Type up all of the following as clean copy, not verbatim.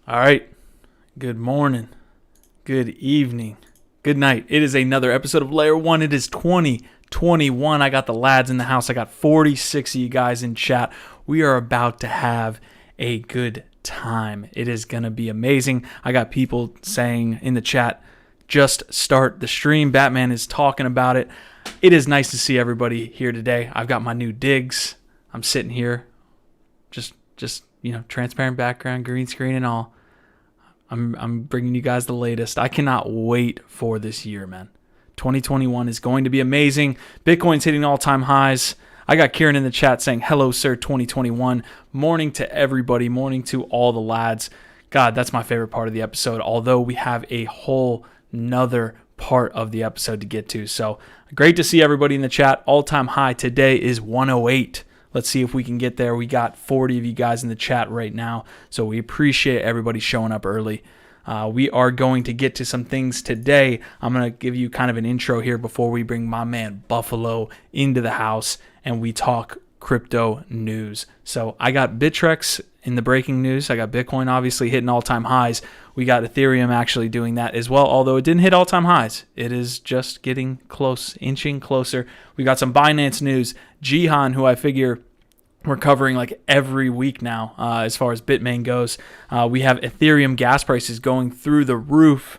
All right. Good morning. Good evening. Good night. It is another episode of Layer 1. It is 2021. I got the lads in the house. I got 46 of you guys in chat. We are about to have a good time. It is going to be amazing. I got people saying in the chat, just start the stream. Batman is talking about it. It is nice to see everybody here today. I've got my new digs. I'm sitting here, just transparent background, green screen and all. I'm bringing you guys the latest. I cannot wait for this year, man. 2021 is going to be amazing. Bitcoin's hitting all-time highs. I got Kieran in the chat saying, hello, sir, 2021. Morning to everybody. Morning to all the lads. God, that's my favorite part of the episode, although we have a whole nother part of the episode to get to. So great to see everybody in the chat. All-time high today is 108. Let's see if we can get there. We got 40 of you guys in the chat right now, so we appreciate everybody showing up early. We are going to get to some things today. I'm going to give you kind of an intro here before we bring my man Buffalo into the house and we talk crypto news. So I got Bittrex in the breaking news. I got Bitcoin obviously hitting all-time highs. We got Ethereum actually doing that as well, although it didn't hit all-time highs. It is just getting close, inching closer. We got some Binance news. Jihan, who I figure we're covering like every week now as far as Bitmain goes. We have Ethereum gas prices going through the roof.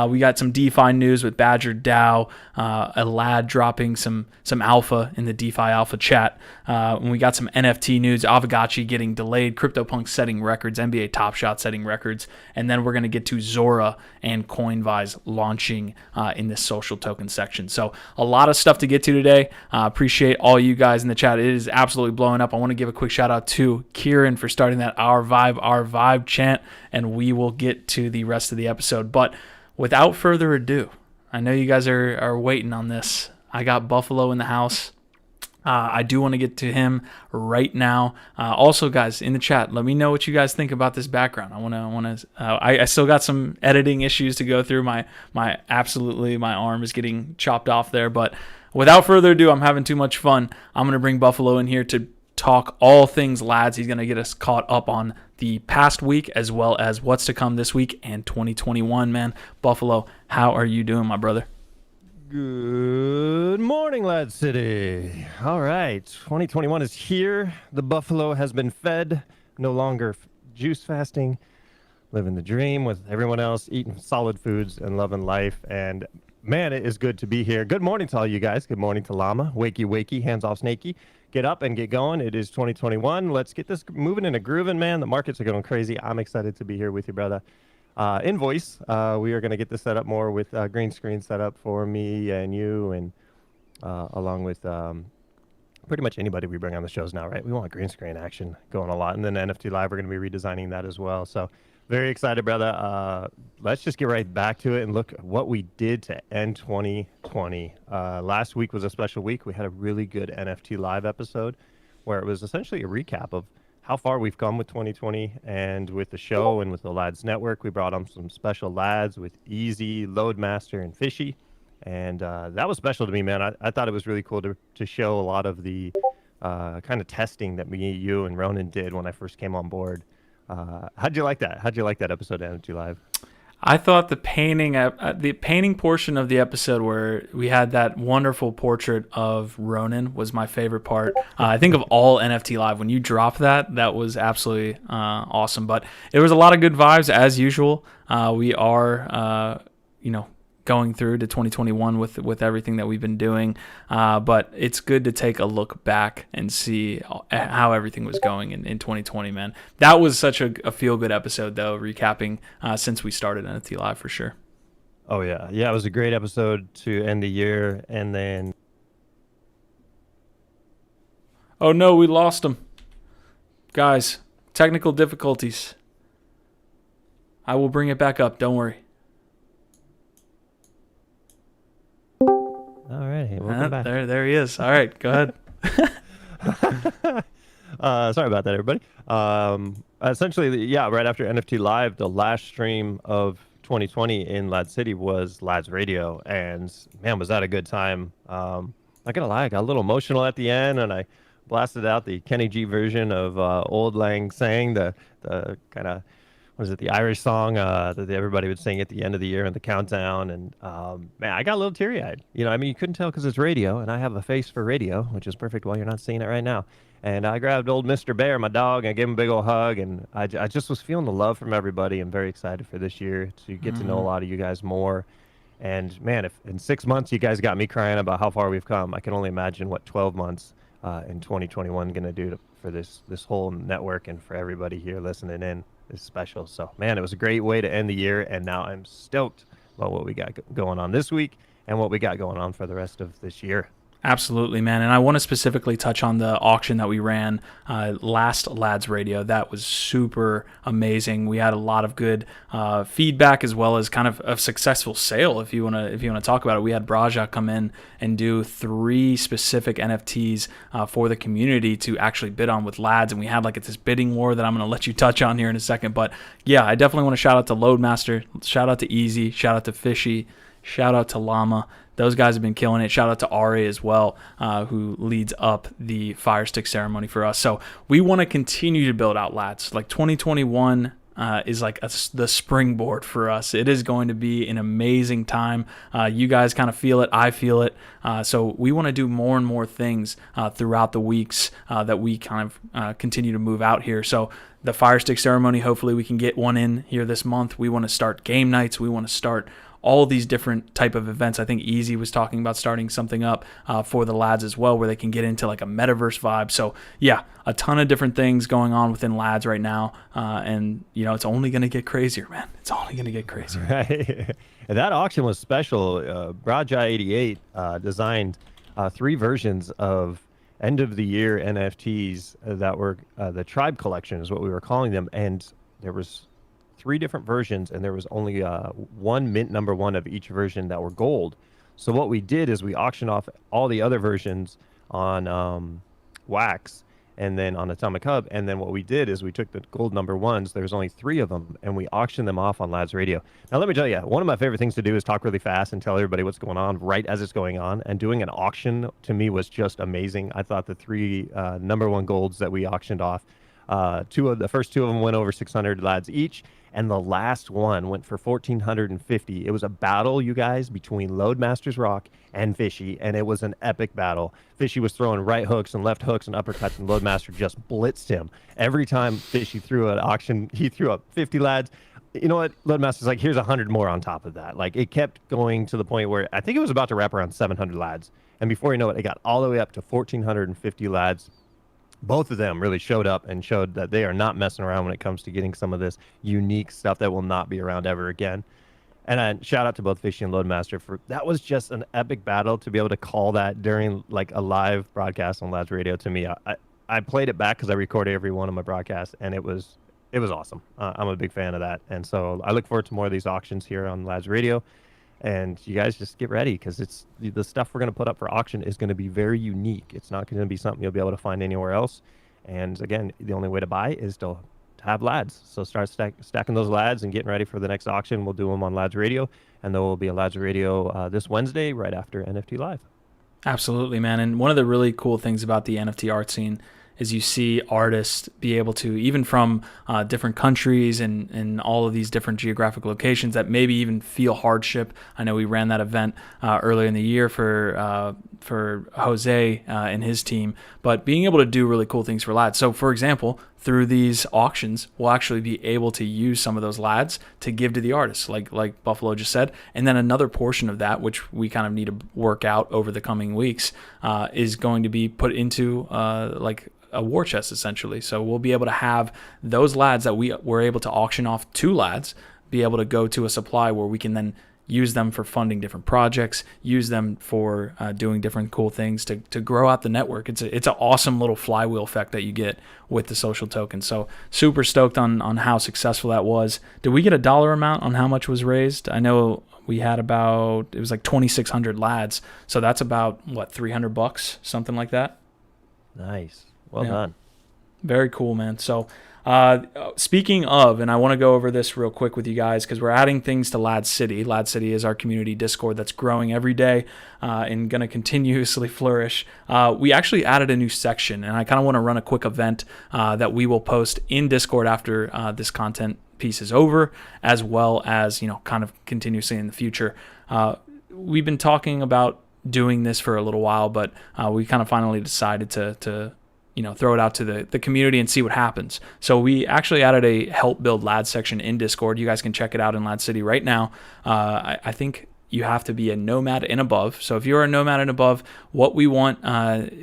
We got some DeFi news with BadgerDAO, a lad dropping some alpha in the DeFi alpha chat. And we got some NFT news, Aavegotchi getting delayed, CryptoPunks setting records, NBA Topshot setting records. And then we're going to get to Zora and Coinvise launching in this social token section. So a lot of stuff to get to today. Appreciate all you guys in the chat. It is absolutely blowing up. I want to give a quick shout out to Kieran for starting that our vibe chant. And we will get to the rest of the episode. But without further ado, I know you guys are waiting on this. I got Buffalo in the house. I do want to get to him right now. Also, guys, in the chat, let me know what you guys think about this background. I still got some editing issues to go through. My arm is getting chopped off there. But without further ado, I'm having too much fun. I'm going to bring Buffalo in here to talk all things lads. He's going to get us caught up on the past week as well as what's to come this week and 2021, man. Buffalo, how are you doing, my brother? Good morning, Lad City. All right, 2021 is here. The Buffalo has been fed, no longer juice fasting, living the dream with everyone else, eating solid foods and loving life. And man, it is good to be here. Good morning to all you guys. Good morning to Llama. Wakey, hands off Snakey. Get up and get going. It is 2021. Let's get this moving and a grooving, man. The markets are going crazy. I'm excited to be here with you, brother. Invoice. We are going to get this set up more with green screen set up for me and you, and along with pretty much anybody we bring on the shows now, right? We want green screen action going a lot. And then NFT Live, we're going to be redesigning that as well. So very excited, brother. Let's just get right back to it and look at what we did to end 2020. Last week was a special week. We had a really good NFT Live episode where it was essentially a recap of how far we've come with 2020 and with the show and with the Lads Network. We brought on some special lads with Easy, Loadmaster, and Fishy. And that was special to me, man. I thought it was really cool to show a lot of the kind of testing that me, you, and Ronan did when I first came on board. How'd you like that? How'd you like that episode of NFT Live? I thought the painting portion of the episode where we had that wonderful portrait of Ronan was my favorite part. I think of all NFT Live, when you dropped that was absolutely awesome. But there was a lot of good vibes as usual. We are, going through to 2021 with everything that we've been doing. But it's good to take a look back and see how everything was going in 2020, man. That was such a feel-good episode, though, recapping since we started NFT Live for sure. Oh, yeah. Yeah, it was a great episode to end the year. And then... Oh, no, we lost him. Guys, technical difficulties. I will bring it back up. Don't worry. All right, welcome back. There he is. All right, go ahead. Sorry about that, everybody. Essentially, yeah, right after NFT Live, the last stream of 2020 in LADZ City was LADZ Radio, and man, was that a good time. Not gonna lie, I got a little emotional at the end, and I blasted out the Kenny G version of Old Lang Syng, the kind of was it the Irish song that everybody would sing at the end of the year in the countdown? And man, I got a little teary-eyed. I mean, you couldn't tell because it's radio, and I have a face for radio, which is perfect while you're not seeing it right now. And I grabbed old Mr. Bear, my dog, and I gave him a big old hug. And I just was feeling the love from everybody. I'm very excited for this year to get to know a lot of you guys more. And man, if in 6 months you guys got me crying about how far we've come, I can only imagine what 12 months in 2021 going to do for this whole network and for everybody here listening in is special. So man, it was a great way to end the year. And now I'm stoked about what we got going on this week and what we got going on for the rest of this year. Absolutely, man. And I want to specifically touch on the auction that we ran last LADZ Radio. That was super amazing. We had a lot of good feedback as well as kind of a successful sale. If you want to talk about it, we had Braja come in and do 3 specific NFTs for the community to actually bid on with LADZ, and we had like this bidding war that I'm going to let you touch on here in a second. But yeah, I definitely want to shout out to Loadmaster, shout out to Easy, shout out to Fishy, shout out to Llama. Those guys have been killing it. Shout out to Ari as well, who leads up the Fire Stick ceremony for us. So we want to continue to build out LADZ. Like 2021 is like the springboard for us. It is going to be an amazing time. You guys kind of feel it. I feel it. So we want to do more and more things throughout the weeks that we kind of continue to move out here. So the Fire Stick ceremony, hopefully we can get one in here this month. We want to start game nights. We want to start all these different type of events. I think Easy was talking about starting something up for the LADZ as well, where they can get into like a metaverse vibe. So yeah, a ton of different things going on within LADZ right now. And it's only going to get crazier, man. It's only going to get crazier. Right. And that auction was special. Braja88 designed 3 versions of end of the year NFTs that were the Tribe Collection is what we were calling them. And there was 3 different versions, and there was only one mint number 1 of each version that were gold. So what we did is we auctioned off all the other versions on Wax and then on Atomic Hub. And then what we did is we took the gold number 1s. There's only 3 of them, and we auctioned them off on LADZ Radio. Now, let me tell you, one of my favorite things to do is talk really fast and tell everybody what's going on right as it's going on. And doing an auction to me was just amazing. I thought the 3 number 1 golds that we auctioned off, the first 2 of them went over 600 LADZ each. And the last one went for 1,450. It was a battle, you guys, between Loadmaster's Rock and Fishy, and it was an epic battle. Fishy was throwing right hooks and left hooks and uppercuts, and Loadmaster just blitzed him. Every time Fishy threw an auction, he threw up 50 LADZ. You know what? Loadmaster's like, here's 100 more on top of that. Like, it kept going to the point where I think it was about to wrap around 700 LADZ. And before you know it got all the way up to 1,450 LADZ. Both of them really showed up and showed that they are not messing around when it comes to getting some of this unique stuff that will not be around ever again. And shout out to both Fishy and Loadmaster for that. Was just an epic battle to be able to call that during like a live broadcast on LADZ Radio. To me, I played it back because I recorded every one of my broadcasts, and it was awesome. I'm a big fan of that, and so I look forward to more of these auctions here on LADZ Radio. And you guys just get ready, because it's the stuff we're going to put up for auction is going to be very unique. It's not going to be something you'll be able to find anywhere else. And again, the only way to buy is to have LADZ. So start stacking those LADZ and getting ready for the next auction. We'll do them on LADZ Radio, and there will be a LADZ Radio this Wednesday right after NFT Live. Absolutely, man. And one of the really cool things about the NFT art scene is you see artists be able to, even from different countries and all of these different geographic locations that maybe even feel hardship. I know we ran that event earlier in the year for Jose and his team, but being able to do really cool things for LADZ. So for example, through these auctions, we'll actually be able to use some of those LADZ to give to the artists, like Buffalo just said. And then another portion of that, which we kind of need to work out over the coming weeks, is going to be put into like a war chest, essentially. So we'll be able to have those LADZ that we were able to auction off to LADZ be able to go to a supply where we can then use them for funding different projects, use them for doing different cool things to grow out the network. It's an awesome little flywheel effect that you get with the social token. So super stoked on how successful that was. Did we get a dollar amount on how much was raised? I know we had it was like 2,600 LADZ. So that's about, what, $300, something like that? Nice. Well done. Very cool, man. So speaking of, and I want to go over this real quick with you guys because we're adding things to LADZ City. LADZ City is our community Discord that's growing every day and going to continuously flourish. We actually added a new section, and I kind of want to run a quick event that we will post in Discord after this content piece is over, as well as, kind of continuously in the future. We've been talking about doing this for a little while, but we kind of finally decided to throw it out to the community and see what happens. So we actually added a help build LADZ section in Discord. You guys can check it out in LADZ City right now. I think you have to be a nomad and above. So if you're a nomad and above, what we want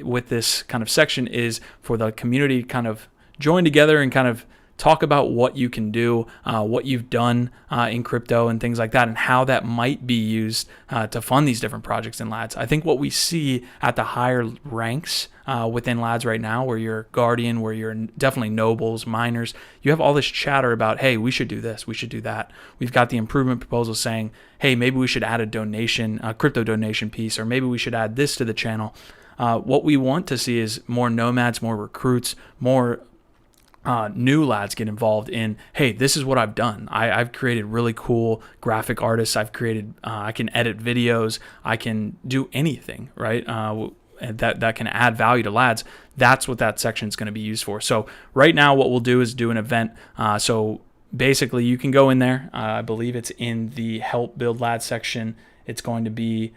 with this kind of section is for the community to kind of join together and kind of talk about what you can do, what you've done in crypto and things like that, and how that might be used to fund these different projects in LADZ. I think what we see at the higher ranks within LADZ right now, where you're Guardian, where you're definitely nobles, miners, you have all this chatter about, hey, we should do this, we should do that. We've got the improvement proposal saying, hey, maybe we should add a crypto donation piece, or maybe we should add this to the channel. What we want to see is more nomads, more recruits, more new lads get involved in, hey, this is what I've done. I've created really cool graphic artists. I've created, I can edit videos. I can do anything, right? That can add value to lads. That's what that section is going to be used for. So right now what we'll do is do an event. So basically you can go in there. I believe it's in the help build lads section. It's going to be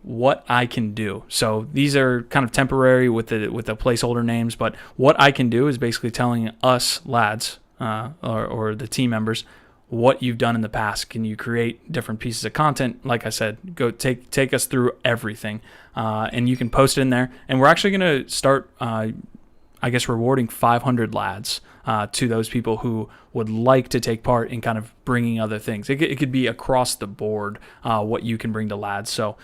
what I can do. So these are kind of temporary with the placeholder names, but what I can do is basically telling us lads or the team members what you've done in the past. Can you create different pieces of content? Like I said, go take us through everything, and you can post it in there. And we're actually going to start, rewarding 500 lads to those people who would like to take part in kind of bringing other things. It could be across the board what you can bring to lads. So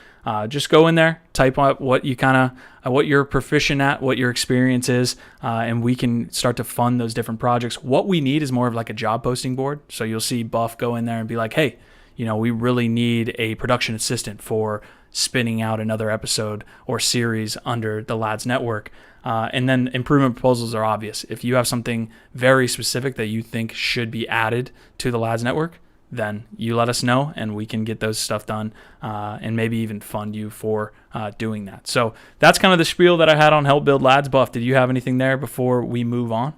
just go in there, type up what you're proficient at, what your experience is, and we can start to fund those different projects. What we need is more of like a job posting board. So you'll see Buff go in there and be like, hey, we really need a production assistant for spinning out another episode or series under the LADZ network. And then improvement proposals are obvious. If you have something very specific that you think should be added to the LADZ network, then you let us know and we can get those stuff done and maybe even fund you for doing that. So that's kind of the spiel that I had on Help Build LADZ. Buff, did you have anything there before we move on?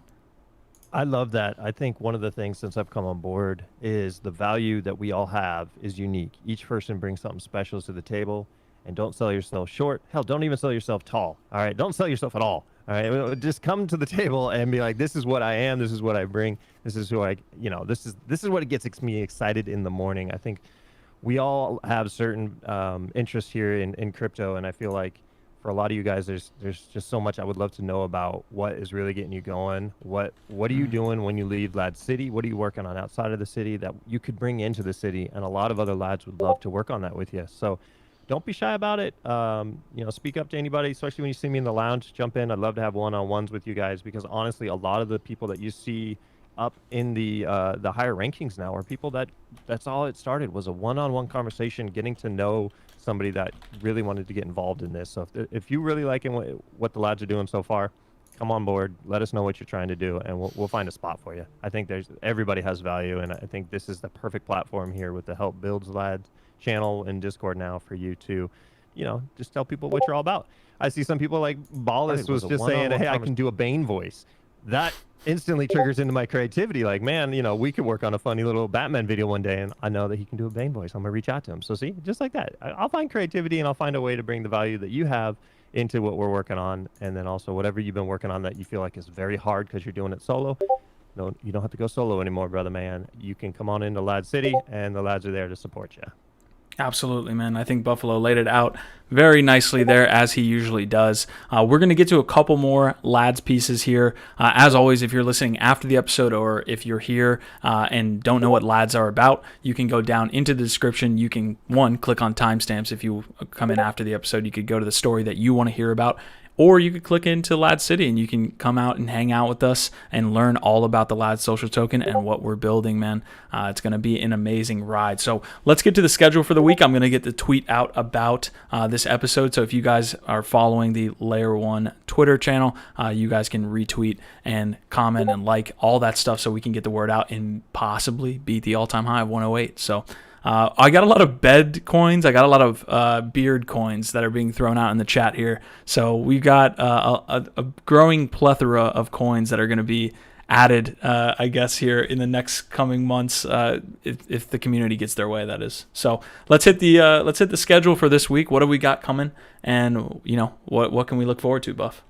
I love that. I think one of the things since I've come on board is the value that we all have is unique. Each person brings something special to the table, and don't sell yourself short. Hell, don't even sell yourself tall. All right, don't sell yourself at all. All right, just come to the table and be like, this is what I am. This is what I bring. This is who this is what gets me excited in the morning. I think we all have certain interests here in crypto, and I feel like for a lot of you guys, there's just so much I would love to know about what is really getting you going. What are you doing when you leave LADZ City? What are you working on outside of the city that you could bring into the city? And a lot of other lads would love to work on that with you. So don't be shy about it. Speak up to anybody, especially when you see me in the lounge. Jump in. I'd love to have one-on-ones with you guys, because honestly, a lot of the people that you see up in the higher rankings now are people that's all it started was a one-on-one conversation, getting to know somebody that really wanted to get involved in this. So if you really like what the lads are doing so far, come on board. Let us know what you're trying to do, and we'll find a spot for you. I think everybody has value, and I think this is the perfect platform here with the Help Builds Lads channel and Discord now for you to, just tell people what you're all about. I see some people like Ballas was just saying, hey, I can do a Bane voice. That instantly triggers into my creativity. Like, man, we could work on a funny little Batman video one day, and I know that he can do a Bane voice. I'm gonna reach out to him. So see, just like that, I'll find creativity and I'll find a way to bring the value that you have into what we're working on. And then also whatever you've been working on that you feel like is very hard because you're doing it solo, no, you don't have to go solo anymore, brother man. You can come on into LADZ City, and the lads are there to support you. Absolutely, man. I think Buffalo laid it out very nicely there, as he usually does. We're going to get to a couple more LADZ pieces here. As always, if you're listening after the episode, or if you're here and don't know what LADZ are about, you can go down into the description. You can, click on timestamps. If you come in after the episode, you could go to the story that you want to hear about. Or you could click into LADZ City and you can come out and hang out with us and learn all about the LADZ social token and what we're building, man. It's going to be an amazing ride. So let's get to the schedule for the week. I'm going to get the tweet out about this episode. So if you guys are following the Layer 1 Twitter channel, you guys can retweet and comment and like all that stuff so we can get the word out and possibly beat the all-time high of 108. So I got a lot of bed coins. I got a lot of beard coins that are being thrown out in the chat here. So we've got a growing plethora of coins that are going to be added, I guess, here in the next coming months, if the community gets their way, that is. So let's hit the schedule for this week. What do we got coming, and what can we look forward to, Buff?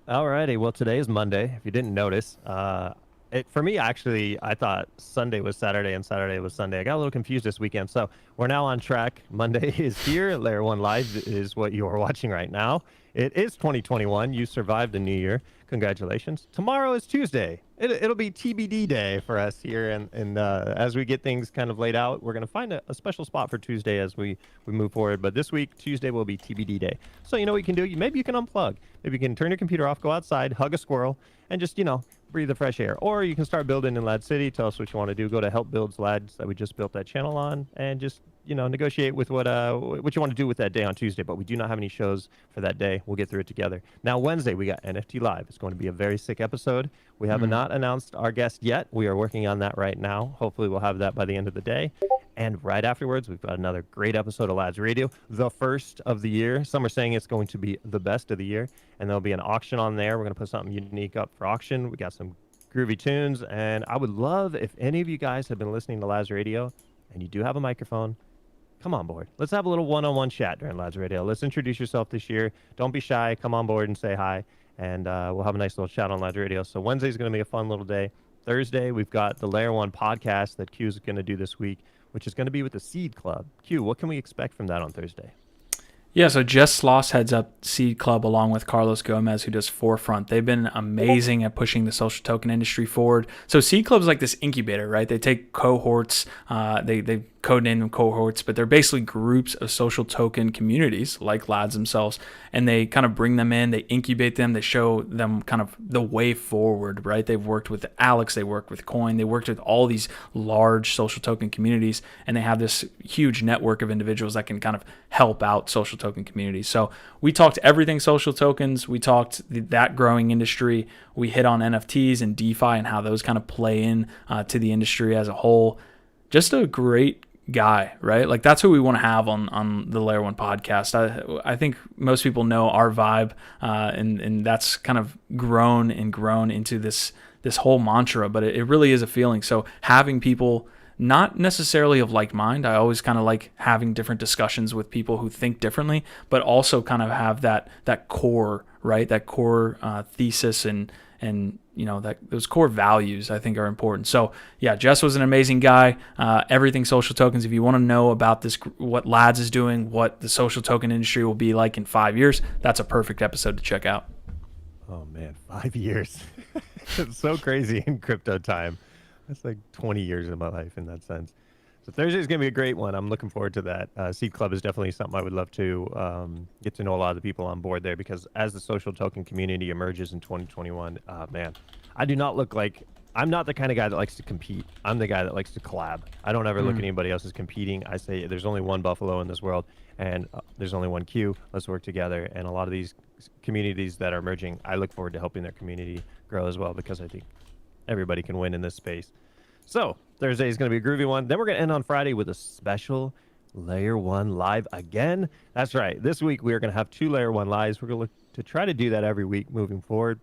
Alrighty, well, today is Monday. If you didn't notice, for me, actually, I thought Sunday was Saturday and Saturday was Sunday. I got a little confused this weekend, so we're now on track. Monday is here. Layer1Live is what you are watching right now. It is 2021. You survived the new year. Congratulations. Tomorrow is Tuesday. It'll be TBD day for us here, and as we get things kind of laid out, we're going to find a special spot for Tuesday as we move forward. But this week, Tuesday will be TBD day. So you know what you can do? Maybe you can unplug. Maybe you can turn your computer off, go outside, hug a squirrel, and just, breathe the fresh air. Or you can start building in LADZ City. Tell us what you want to do. Go to Help Builds LADZ that we just built that channel on, and just negotiate with what you want to do with that day on Tuesday. But we do not have any shows for that day. We'll get through it together. Now Wednesday we got NFT Live. It's going to be a very sick episode. We have not announced our guest yet. We are working on that right now. Hopefully we'll have that by the end of the day. And right afterwards, we've got another great episode of LADZ Radio, the first of the year. Some are saying it's going to be the best of the year, and there'll be an auction on there. We're going to put something unique up for auction. We got some groovy tunes, and I would love if any of you guys have been listening to LADZ Radio and you do have a microphone, come on board. Let's have a little one-on-one chat during LADZ Radio. Let's introduce yourself this year. Don't be shy. Come on board and say hi, and we'll have a nice little chat on LADZ Radio. So Wednesday's going to be a fun little day. Thursday, we've got the Layer 1 podcast that Q's going to do this week, which is going to be with the Seed Club. Q, what can we expect from that on Thursday? Yeah, so Jess Sloss heads up Seed Club along with Carlos Gomez, who does Forefront. They've been amazing at pushing the social token industry forward. So Seed Club is like this incubator, right? They take cohorts, they code name them cohorts, but they're basically groups of social token communities like LADZ themselves, and they kind of bring them in, they incubate them, they show them kind of the way forward, right? They've worked with Alex, they worked with Coin, they worked with all these large social token communities, and they have this huge network of individuals that can kind of help out social token communities. So we talked everything social tokens, we talked that growing industry, we hit on NFTs and DeFi and how those kind of play in to the industry as a whole. Just a great guy, right? Like that's who we want to have on the Layer 1 podcast. I think most people know our vibe, and that's kind of grown into this whole mantra, but it really is a feeling. So having people not necessarily of like mind, I always kind of like having different discussions with people who think differently, but also kind of have that core, right? That core thesis and that those core values I think are important. So yeah, Jess was an amazing guy. Everything social tokens. If you want to know about this, what LADZ is doing, what the social token industry will be like in 5 years, that's a perfect episode to check out. Oh man, 5 years. It's so crazy in crypto time. That's like 20 years of my life in that sense. So Thursday is going to be a great one. I'm looking forward to that. Seed Club is definitely something I would love to get to know a lot of the people on board there, because as the social token community emerges in 2021, man, I do not look like, I'm not the kind of guy that likes to compete. I'm the guy that likes to collab. I don't ever look at anybody else as competing. I say there's only one Buffalo in this world, and there's only one Q. Let's work together. And a lot of these communities that are emerging, I look forward to helping their community grow as well, because I think everybody can win in this space. So Thursday is going to be a groovy one. Then we're going to end on Friday with a special Layer 1 Live again. That's right. This week we are going to have 2 Layer 1 Lives. We're going to look to try to do that every week moving forward,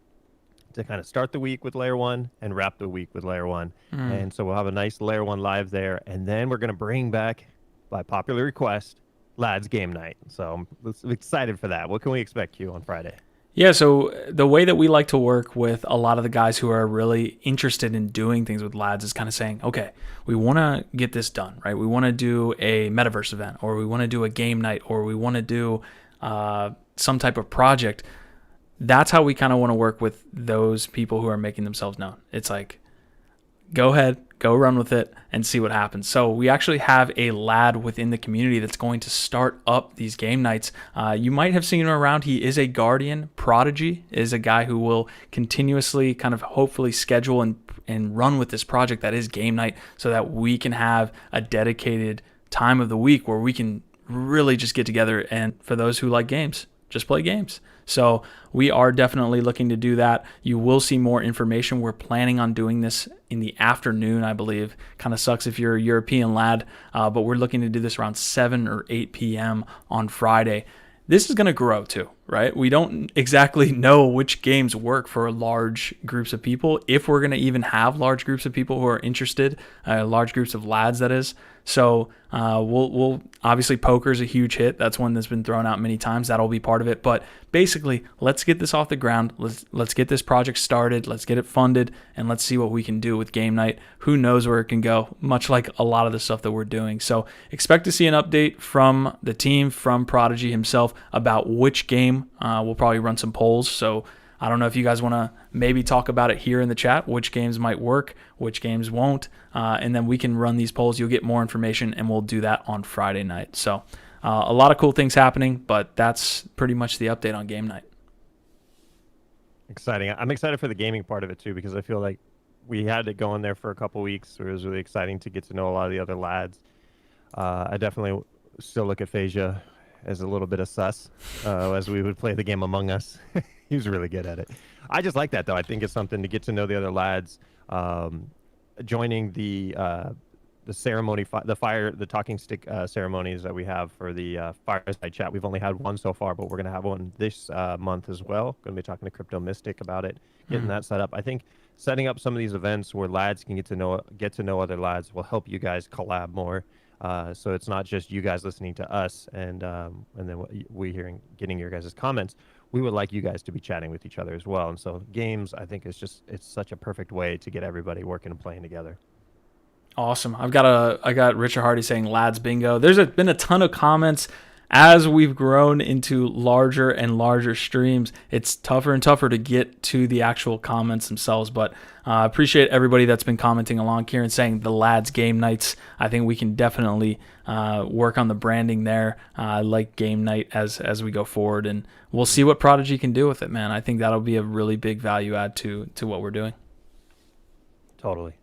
to kind of start the week with Layer 1 and wrap the week with Layer 1. And so we'll have a nice Layer 1 Live there. And then we're going to bring back, by popular request, LADZ Game Night. So I'm excited for that. What can we expect, Q, on Friday? Yeah, so the way that we like to work with a lot of the guys who are really interested in doing things with LADZ is kind of saying, okay, we want to get this done, right? We want to do a metaverse event, or we want to do a game night, or we want to do some type of project. That's how we kind of want to work with those people who are making themselves known. It's like, go ahead, go run with it and see what happens. So we actually have a lad within the community that's going to start up these game nights. You might have seen him around. He is a Guardian. Prodigy is a guy who will continuously kind of hopefully schedule and run with this project that is game night, so that we can have a dedicated time of the week where we can really just get together, and for those who like games, just play games. So we are definitely looking to do that. You will see more information. We're planning on doing this in the afternoon, I believe. Kind of sucks if you're a European lad, but we're looking to do this around 7 or 8 p.m. on Friday. This is going to grow too, right? We don't exactly know which games work for large groups of people, if we're going to even have large groups of people who are interested, large groups of lads, that is. So we'll obviously, poker's a huge hit. That's one that's been thrown out many times. That'll be part of it. But basically, let's get this off the ground. Let's get this project started. Let's get it funded, and let's see what we can do with game night. Who knows where it can go, much like a lot of the stuff that we're doing. So expect to see an update from the team, from Prodigy himself, about which game. We'll probably run some polls. So I don't know if you guys want to maybe talk about it here in the chat, which games might work, which games won't, and then we can run these polls. You'll get more information, and we'll do that on Friday night. So a lot of cool things happening, but that's pretty much the update on game night. Exciting. I'm excited for the gaming part of it too, because I feel like we had it going there for a couple weeks. So it was really exciting to get to know a lot of the other lads. I definitely still look at Phasia as a little bit of sus as we would play the game Among Us. He was really good at it. I just like that, though. I think it's something to get to know the other lads. Joining the ceremony, the talking stick ceremonies that we have for the fireside chat. We've only had one so far, but we're going to have one this month as well. Going to be talking to Crypto Mystic about it, getting that set up. I think setting up some of these events where lads can get to know other lads will help you guys collab more. So it's not just you guys listening to us and then getting your guys' comments. We would like you guys to be chatting with each other as well. And so games, I think, it's such a perfect way to get everybody working and playing together. Awesome. I got Richard Hardy saying lads bingo. There's been a ton of comments. As we've grown into larger and larger streams, it's tougher and tougher to get to the actual comments themselves. But I appreciate everybody that's been commenting along. Kieran saying the lads game nights. I think we can definitely work on the branding there. I like game night as we go forward, and we'll see what Prodigy can do with it, man. I think that'll be a really big value add to what we're doing. Totally.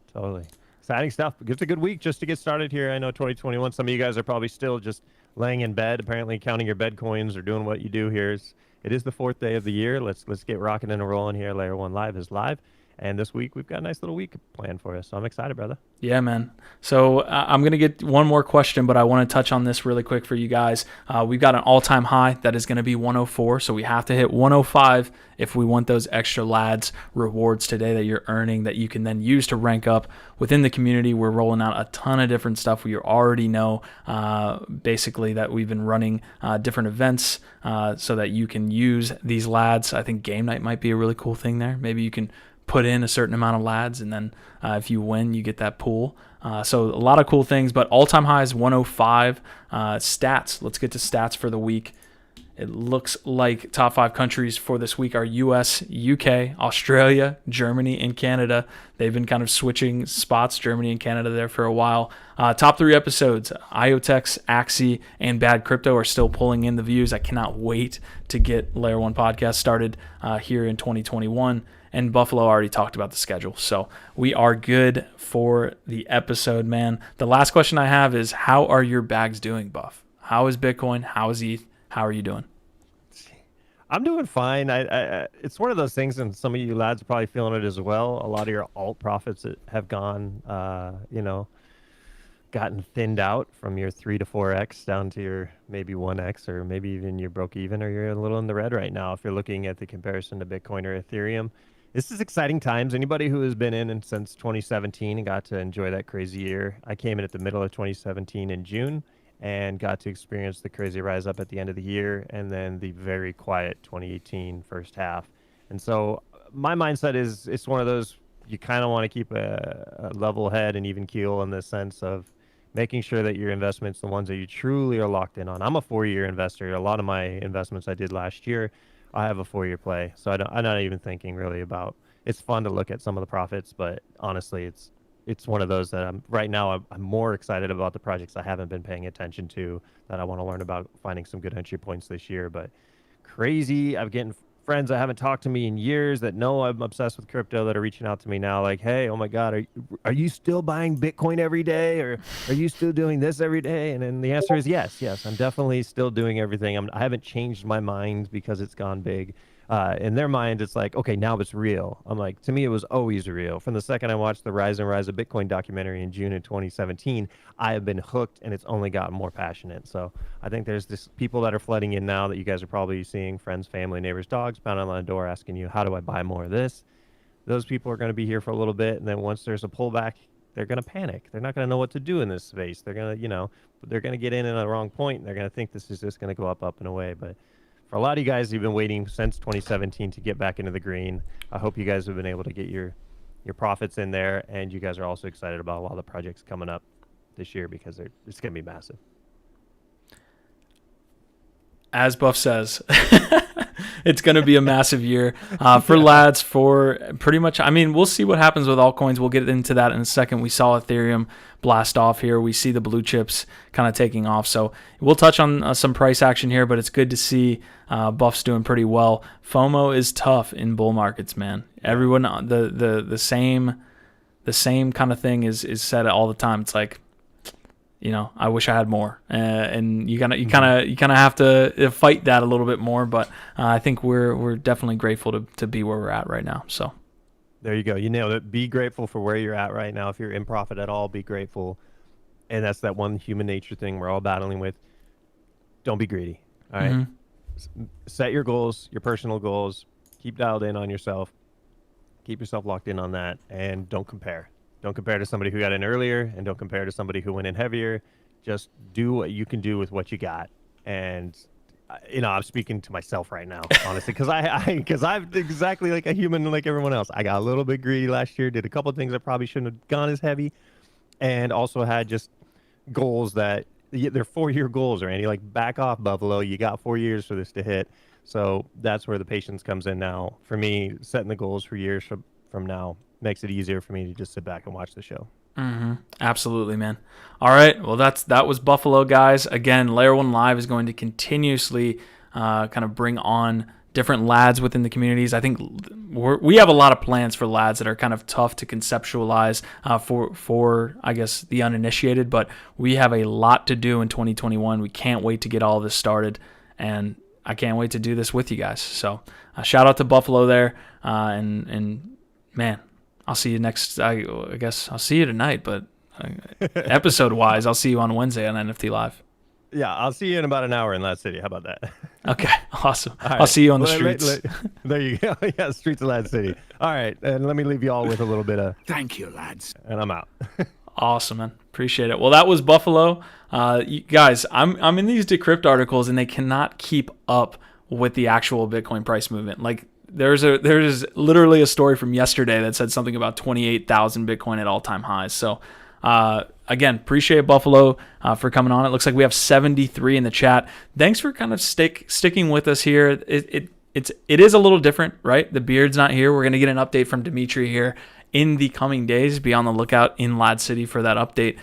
Exciting stuff. It's a good week just to get started here. I know 2021, some of you guys are probably still just laying in bed, apparently counting your bed coins or doing what you do here. It is the 4th day of the year. Let's get rocking and rolling here. Layer1Live is live. And this week, we've got a nice little week planned for us. So I'm excited, brother. Yeah, man. So I'm going to get one more question, but I want to touch on this really quick for you guys. We've got an all-time high that is going to be 104. So we have to hit 105 if we want those extra lads rewards today that you're earning that you can then use to rank up within the community. We're rolling out a ton of different stuff. We already know basically that we've been running different events so that you can use these lads. I think game night might be a really cool thing there. Maybe you can put in a certain amount of lads, and then if you win, you get that pool. So a lot of cool things, but all-time high is 105. Stats. Let's get to stats for the week. It looks like top 5 countries for this week are US, UK, Australia, Germany, and Canada. They've been kind of switching spots, Germany and Canada, there for a while. Top 3 episodes, IoTex, Axie, and Bad Crypto are still pulling in the views. I cannot wait to get Layer 1 podcast started here in 2021. And Buffalo already talked about the schedule. So we are good for the episode, man. The last question I have is, how are your bags doing, Buff? How is Bitcoin? How is ETH? How are you doing? I'm doing fine. It's one of those things, and some of you lads are probably feeling it as well. A lot of your alt profits have gone, gotten thinned out from your 3 to 4x down to your maybe 1x, or maybe even you broke even, or you're a little in the red right now if you're looking at the comparison to Bitcoin or Ethereum. This is exciting times. Anybody who has been in since 2017 and got to enjoy that crazy year. I came in at the middle of 2017 in June and got to experience the crazy rise up at the end of the year, and then the very quiet 2018 first half. And so my mindset is, it's one of those, you kind of want to keep a level head and even keel in the sense of making sure that your investments, the ones that you truly are locked in on. I'm a 4-year investor. A lot of my investments I did last year, I have a 4-year play. So I'm not even thinking really about, it's fun to look at some of the profits, but honestly, it's one of those that right now I'm more excited about the projects I haven't been paying attention to, that I want to learn about, finding some good entry points this year. But crazy, I'm getting friends that haven't talked to me in years that know I'm obsessed with crypto that are reaching out to me now like, hey, oh my God, are you still buying Bitcoin every day? Or are you still doing this every day? And then the answer is yes, I'm definitely still doing everything. I haven't changed my mind because it's gone big. In their mind, it's like, okay, now it's real. I'm like, to me, it was always real. From the second I watched the Rise and Rise of Bitcoin documentary in June of 2017, I have been hooked, and it's only gotten more passionate. So I think there's this people that are flooding in now that you guys are probably seeing, friends, family, neighbors, dogs, pounding on the door asking you, how do I buy more of this? Those people are going to be here for a little bit, and then once there's a pullback, they're going to panic. They're not going to know what to do in this space. They're going to, they're going to get in at the wrong point, and they're going to think this is just going to go up and away. But for a lot of you guys, you've been waiting since 2017 to get back into the green. I hope you guys have been able to get your profits in there, and you guys are also excited about a lot of the projects coming up this year because it's going to be massive. As Buff says, it's going to be a massive year for LADZ, for pretty much. I mean, we'll see what happens with altcoins. We'll get into that in a second. We saw Ethereum blast off here. We see the blue chips kind of taking off. So we'll touch on some price action here, but it's good to see Buff's doing pretty well. FOMO is tough in bull markets, man. Everyone, the same kind of thing is said all the time. It's like, I wish I had more, and you kind of have to fight that a little bit more. But I think we're definitely grateful to be where we're at right now. So there you go. You nailed it. Be grateful for where you're at right now. If you're in profit at all, be grateful. And that's that one human nature thing we're all battling with. Don't be greedy. All right. Mm-hmm. Set your goals, your personal goals. Keep dialed in on yourself. Keep yourself locked in on that, and don't compare. Don't compare to somebody who got in earlier, and don't compare to somebody who went in heavier. Just do what you can do with what you got. And, I'm speaking to myself right now, honestly, because I'm exactly like a human like everyone else. I got a little bit greedy last year, did a couple of things that probably shouldn't have gone as heavy, and also had just goals that they're 4-year goals, Randy. Like, back off, Buffalo. You got 4 years for this to hit. So that's where the patience comes in now. For me, setting the goals for years from now makes it easier for me to just sit back and watch the show. Mm-hmm. Absolutely, man. All right. Well, that was Buffalo, guys. Again, Layer1Live is going to continuously kind of bring on different LADs within the communities. I think we have a lot of plans for LADs that are kind of tough to conceptualize for I guess the uninitiated, but we have a lot to do in 2021. We can't wait to get all this started, and I can't wait to do this with you guys. So shout out to Buffalo there, and man, I'll see you next. I guess I'll see you tonight, but episode wise, I'll see you on Wednesday on NFT Live. Yeah, I'll see you in about an hour in LADZ City. How about that? Okay, awesome. Right. I'll see you on the streets. There you go. Yeah, streets of LADZ City. All right, and let me leave you all with a little bit of thank you, lads. And I'm out. Awesome, man. Appreciate it. Well, that was Buffalo. You guys, I'm in these Decrypt articles, and they cannot keep up with the actual Bitcoin price movement. Like, there's literally a story from yesterday that said something about 28,000 Bitcoin at all-time highs. So, again, appreciate Buffalo for coming on. It looks like we have 73 in the chat. Thanks for kind of sticking with us here. It is a little different, right? The beard's not here. We're going to get an update from Dimitri here in the coming days. Be on the lookout in LADZ City for that update.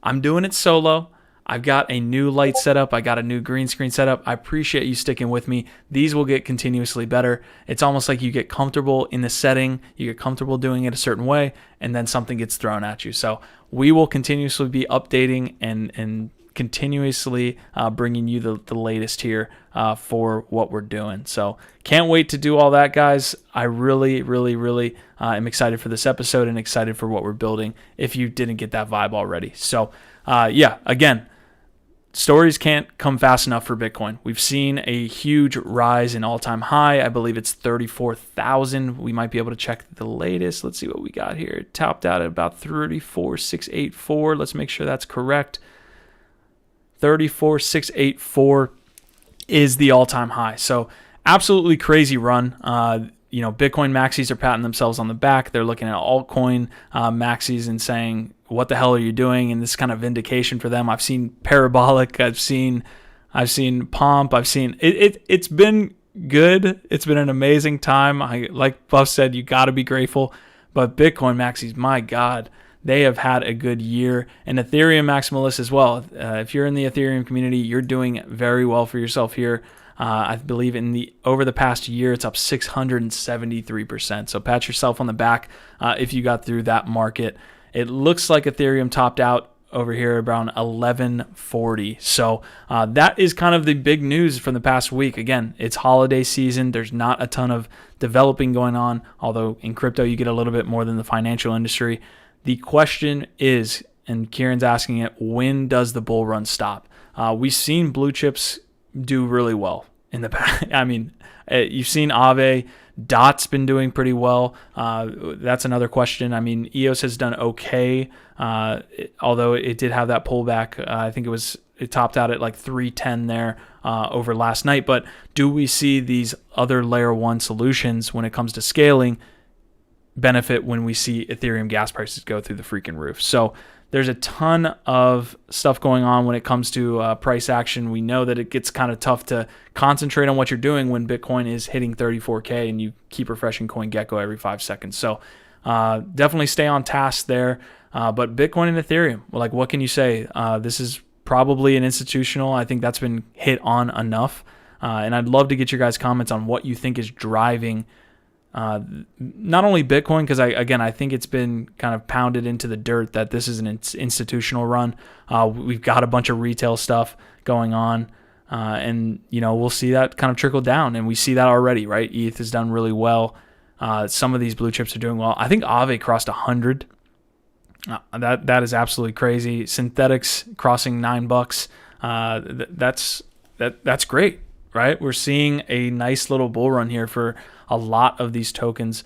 I'm doing it solo. I've got a new light setup. I got a new green screen setup. I appreciate you sticking with me. These will get continuously better. It's almost like you get comfortable in the setting, you get comfortable doing it a certain way, and then something gets thrown at you. So we will continuously be updating and continuously bringing you the latest here for what we're doing. So can't wait to do all that, guys. I really, really, really am excited for this episode and excited for what we're building if you didn't get that vibe already. So yeah, again, stories can't come fast enough for Bitcoin. We've seen a huge rise in all-time high. I believe it's 34,000. We might be able to check the latest. Let's see what we got here. It topped out at about 34,684. Let's make sure that's correct. 34,684 is the all-time high. So absolutely crazy run. Bitcoin maxis are patting themselves on the back. They're looking at altcoin maxis and saying, what the hell are you doing? And this kind of vindication for them. I've seen Parabolic. I've seen Pomp. I've seen it. It's been good. It's been an amazing time. Like Buff said, you got to be grateful. But Bitcoin maxis, my God, they have had a good year. And Ethereum maximalists as well. If you're in the Ethereum community, you're doing very well for yourself here. I believe over the past year, it's up 673%. So pat yourself on the back if you got through that market. It looks like Ethereum topped out over here around 1140. So that is kind of the big news from the past week. Again, it's holiday season. There's not a ton of developing going on, although in crypto you get a little bit more than the financial industry. The question is, and Kieran's asking it, when does the bull run stop? We've seen blue chips do really well in the past. I mean, you've seen Aave. DOT's been doing pretty well. That's another question. I mean, EOS has done okay, although it did have that pullback. I think it topped out at like 310 there over last night. But do we see these other layer one solutions when it comes to scaling benefit when we see Ethereum gas prices go through the freaking roof? So there's a ton of stuff going on when it comes to price action. We know that it gets kind of tough to concentrate on what you're doing when Bitcoin is hitting 34K and you keep refreshing CoinGecko every 5 seconds. So definitely stay on task there. But Bitcoin and Ethereum, like, what can you say? This is probably an institutional. I think that's been hit on enough. And I'd love to get your guys' comments on what you think is driving not only Bitcoin, because I think it's been kind of pounded into the dirt that this is an institutional run. We've got a bunch of retail stuff going on, and we'll see that kind of trickle down, and we see that already, right? ETH has done really well. Some of these blue chips are doing well. I think Aave crossed 100. That is absolutely crazy. Synthetics crossing $9. That's great, right? We're seeing a nice little bull run here for a lot of these tokens.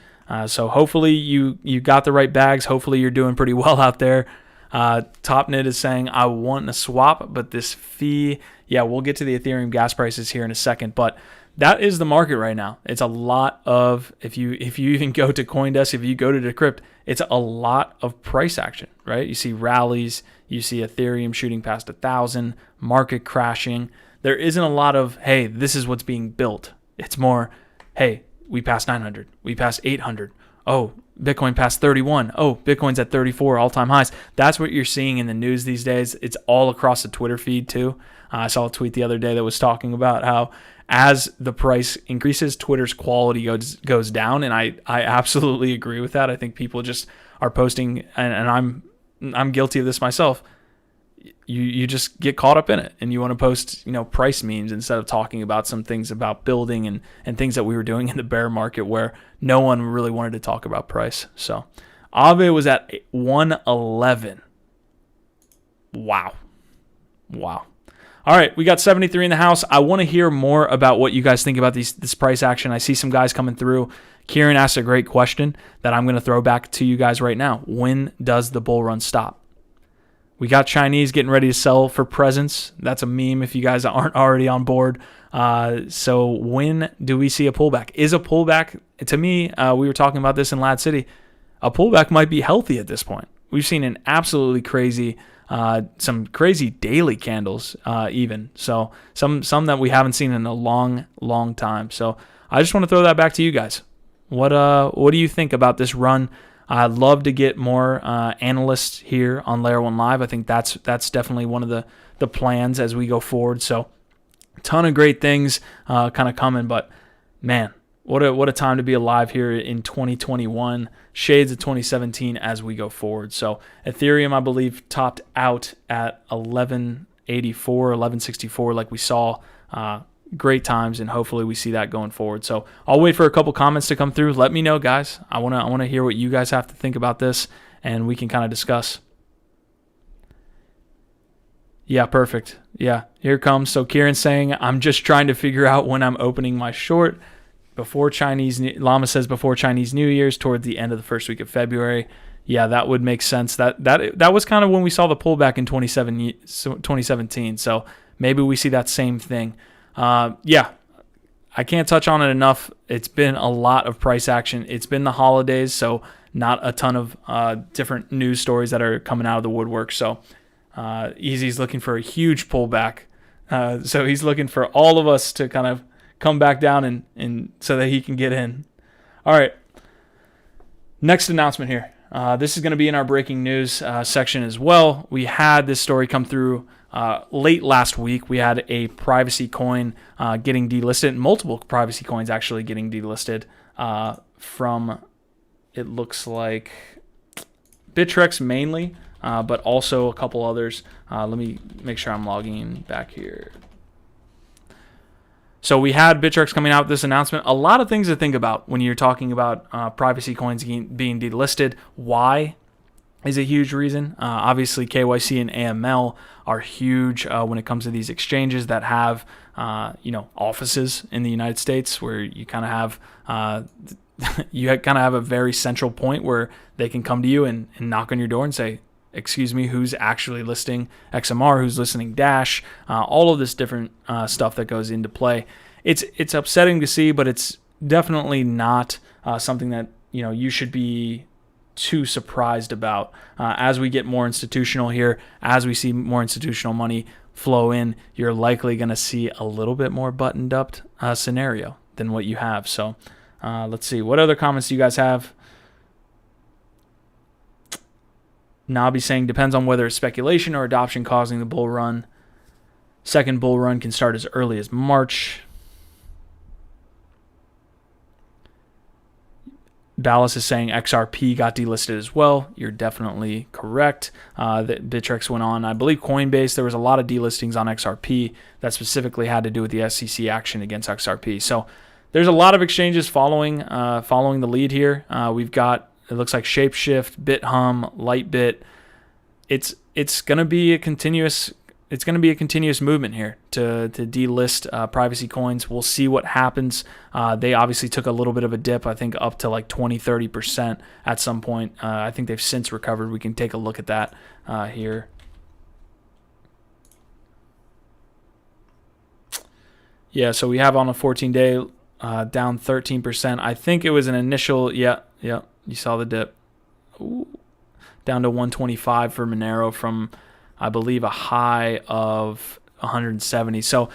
So hopefully you got the right bags. Hopefully you're doing pretty well out there. Topnit is saying, I want a swap, but this fee, yeah, we'll get to the Ethereum gas prices here in a second, but that is the market right now. It's a lot of, if you even go to CoinDesk, if you go to Decrypt, it's a lot of price action, right? You see rallies, you see Ethereum shooting past 1,000, market crashing. There isn't a lot of, hey, this is what's being built. It's more, hey, we passed 900. We passed 800. Oh, Bitcoin passed 31. Oh, Bitcoin's at 34 all-time highs. That's what you're seeing in the news these days. It's all across the Twitter feed too. I saw a tweet the other day that was talking about how as the price increases, Twitter's quality goes down, and I absolutely agree with that. I think people just are posting, and I'm guilty of this myself. You just get caught up in it, and you want to post price memes instead of talking about some things about building and things that we were doing in the bear market where no one really wanted to talk about price. So Aave was at 111. Wow. All right, we got 73 in the house. I want to hear more about what you guys think about this price action. I see some guys coming through. Kieran asked a great question that I'm going to throw back to you guys right now. When does the bull run stop? We got Chinese getting ready to sell for presents. That's a meme if you guys aren't already on board. So when do we see a pullback? Is a pullback, to me, we were talking about this in LADZ City, a pullback might be healthy at this point. We've seen an absolutely crazy, some crazy daily candles even. So some that we haven't seen in a long time. So I just want to throw that back to you guys. What do you think about this run? I'd love to get more analysts here on Layer1Live. I think that's definitely one of the plans as we go forward. So a ton of great things kind of coming, but man, what a time to be alive here in 2021. Shades of 2017 as we go forward. So Ethereum, I believe, topped out at 1184, 1164 like we saw. Great times, and hopefully we see that going forward. So I'll wait for a couple comments to come through. Let me know, guys. I want to hear what you guys have to think about this, and we can kind of discuss. Yeah, perfect. Yeah, here it comes. So Kieran's saying, I'm just trying to figure out when I'm opening my short before Llama says before Chinese New Year's, toward the end of the first week of February. Yeah, that would make sense. That was kind of when we saw the pullback in 2017. So maybe we see that same thing. Yeah, I can't touch on it enough. It's been a lot of price action. It's been the holidays, so not a ton of different news stories that are coming out of the woodwork. So Easy's looking for a huge pullback. So he's looking for all of us to kind of come back down and so that he can get in. All right. Next announcement here. This is going to be in our breaking news section as well. We had this story come through late last week. We had a privacy coin getting delisted, multiple privacy coins actually getting delisted from, it looks like, Bittrex mainly. but also a couple others. Let me make sure I'm logging back here. So we had Bittrex coming out with this announcement. A lot of things to think about when you're talking about privacy coins being delisted. Why is a huge reason. Obviously, KYC and AML are huge when it comes to these exchanges that have offices in the United States, where you kind of have a very central point where they can come to you and knock on your door and say, excuse me, who's actually listing XMR, who's listing Dash, all of this different stuff that goes into play. It's upsetting to see, but it's definitely not something that you should be too surprised about. As we get more institutional here, as we see more institutional money flow in, you're likely going to see a little bit more buttoned up scenario than what you have. So let's see. What other comments do you guys have? Nabi saying, depends on whether it's speculation or adoption causing the bull run. Second bull run can start as early as March. Ballas is saying XRP got delisted as well. You're definitely correct. That Bittrex went on. I believe Coinbase, there was a lot of delistings on XRP that specifically had to do with the SEC action against XRP. So there's a lot of exchanges following the lead here. We've got, it looks like Shapeshift, BitHum, Lightbit. It's going to be a continuous movement here to delist privacy coins. We'll see what happens. They obviously took a little bit of a dip, I think up to like 20-30% at some point. I think they've since recovered. We can take a look at that here. Yeah, so we have on a 14-day down 13%. I think it was an initial, yeah, you saw the dip. Ooh, down to 125 for Monero from, I believe, a high of 170. So,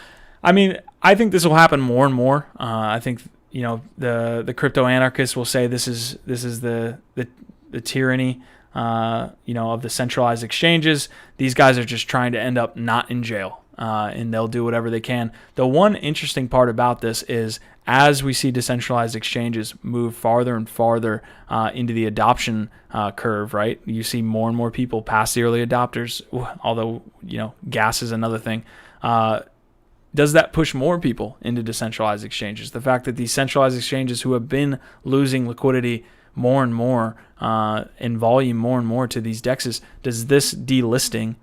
I mean, I think this will happen more and more. I think the crypto anarchists will say this is the tyranny of the centralized exchanges. These guys are just trying to end up not in jail, and they'll do whatever they can. The one interesting part about this is, as we see decentralized exchanges move farther and farther into the adoption curve, right? You see more and more people pass the early adopters, although, gas is another thing. Does that push more people into decentralized exchanges? The fact that these centralized exchanges who have been losing liquidity more and more in volume more and more to these DEXs, does this delisting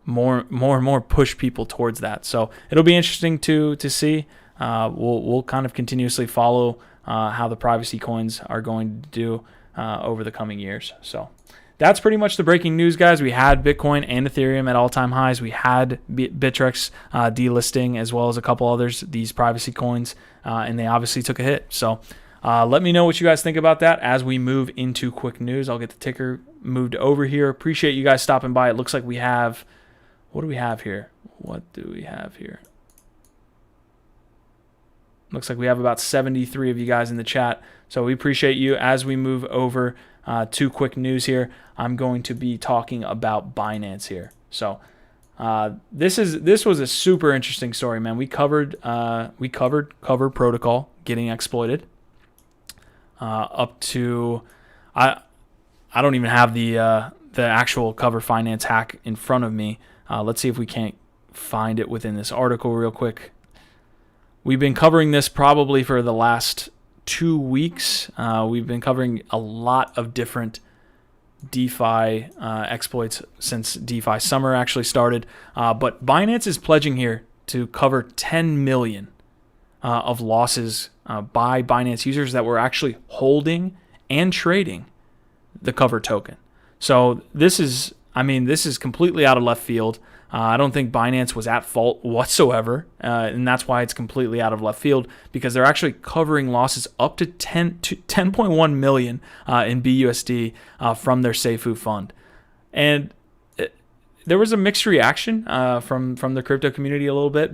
more and more push people towards that? So it'll be interesting to see. We'll kind of continuously follow how the privacy coins are going to do over the coming years. So that's pretty much the breaking news, guys. We had Bitcoin and Ethereum at all-time highs. We had Bittrex delisting, as well as a couple others, these privacy coins, and they obviously took a hit. So let me know what you guys think about that as we move into quick news. I'll get the ticker moved over here. Appreciate you guys stopping by. It looks like we have, what do we have here? Looks like we have about 73 of you guys in the chat. So we appreciate you. As we move over to quick news here, I'm going to be talking about Binance here. So this was a super interesting story, man. We covered Cover Protocol getting exploited up to I don't even have the actual Cover Finance hack in front of me. Let's see if we can't find it within this article real quick. We've been covering this probably for the last 2 weeks. We've been covering a lot of different DeFi exploits since DeFi summer actually started. But Binance is pledging here to cover 10 million of losses by Binance users that were actually holding and trading the Cover token. So this is completely out of left field. I don't think Binance was at fault whatsoever, and that's why it's completely out of left field, because they're actually covering losses up to 10.1 million in BUSD from their Seifu fund. And there was a mixed reaction from the crypto community a little bit.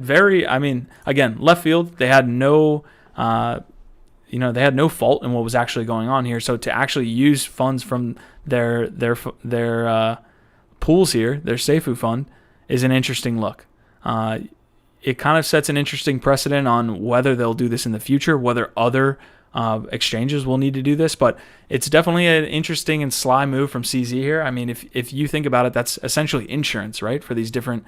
Again, left field. They had no fault in what was actually going on here. So to actually use funds from their pools here, their Seifu fund, is an interesting look. It kind of sets an interesting precedent on whether they'll do this in the future, whether other exchanges will need to do this, but it's definitely an interesting and sly move from CZ here. I mean, if you think about it, that's essentially insurance, right? For these different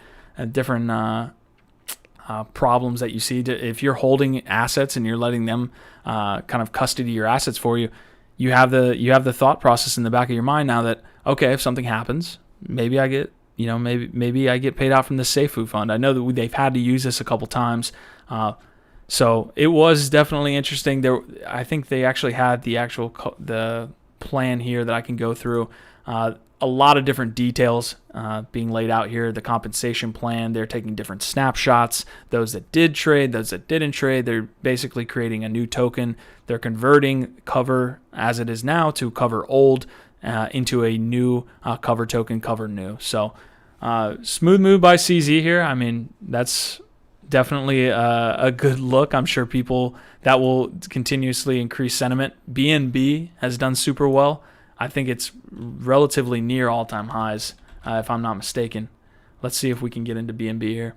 problems that you see. If you're holding assets and you're letting them kind of custody your assets for you, you have the thought process in the back of your mind now that, okay, if something happens, maybe I get maybe I get paid out from the Seifu fund. I know that they've had to use this a couple times. So it was definitely interesting. I think they actually had the plan here that I can go through. A lot of different details being laid out here. The compensation plan, they're taking different snapshots. Those that did trade, those that didn't trade, they're basically creating a new token. They're converting cover as it is now to cover old into a new cover token, cover new. So smooth move by CZ here. I mean, that's definitely a good look. I'm sure that will continuously increase sentiment. BNB has done super well. I think it's relatively near all-time highs, if I'm not mistaken. Let's see if we can get into BNB here.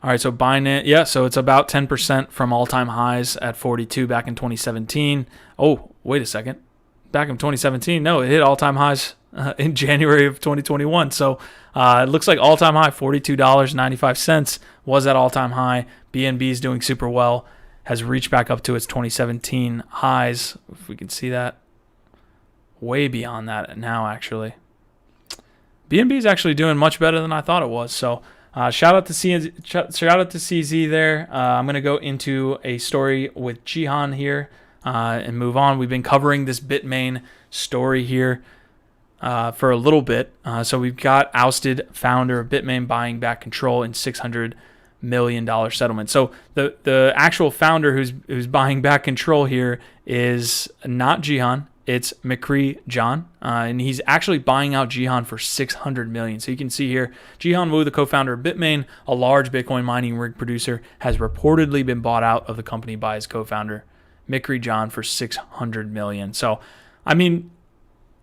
All right, so Binance, yeah, so it's about 10% from all-time highs at 42 back in 2017. Oh, wait a second. Back in 2017, no, it hit all-time highs in January of 2021. So it looks like all-time high, $42.95 was at all-time high. BNB is doing super well, has reached back up to its 2017 highs. If we can see that, way beyond that now, actually. BNB is actually doing much better than I thought it was. So shout out to CZ there. I'm going to go into a story with Jihan here and move on. We've been covering this Bitmain story here for a little bit. So we've got ousted founder of Bitmain buying back control in $600 million settlement. So the actual founder who's buying back control here is not Jihan. It's McCree John, and he's actually buying out Jihan for $600 million. So you can see here, Jihan Wu, the co-founder of Bitmain, a large Bitcoin mining rig producer, has reportedly been bought out of the company by his co-founder, McCree John, for $600 million. So, I mean,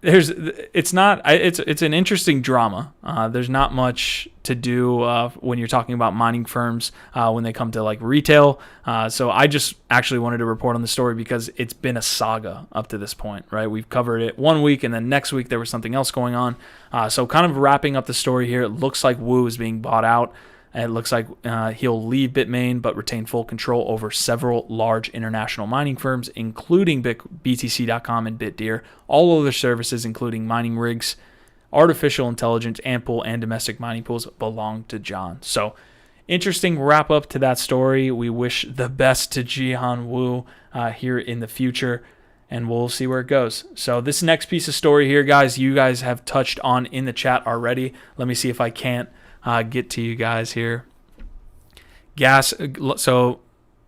it's an interesting drama. There's not much to do when you're talking about mining firms when they come to like retail. So I just actually wanted to report on the story because it's been a saga up to this point, right? We've covered it one week and then next week there was something else going on. So kind of wrapping up the story here, it looks like Wu is being bought out. It looks like he'll leave Bitmain but retain full control over several large international mining firms, including BTC.com and BitDeer, all other services, including mining rigs, artificial intelligence, ample, and domestic mining pools belong to John. So, interesting wrap up to that story. We wish the best to Jihan Wu here in the future, and we'll see where it goes. So, this next piece of story here, guys, you guys have touched on in the chat already. Let me see if I can't get to you guys here. Gas. So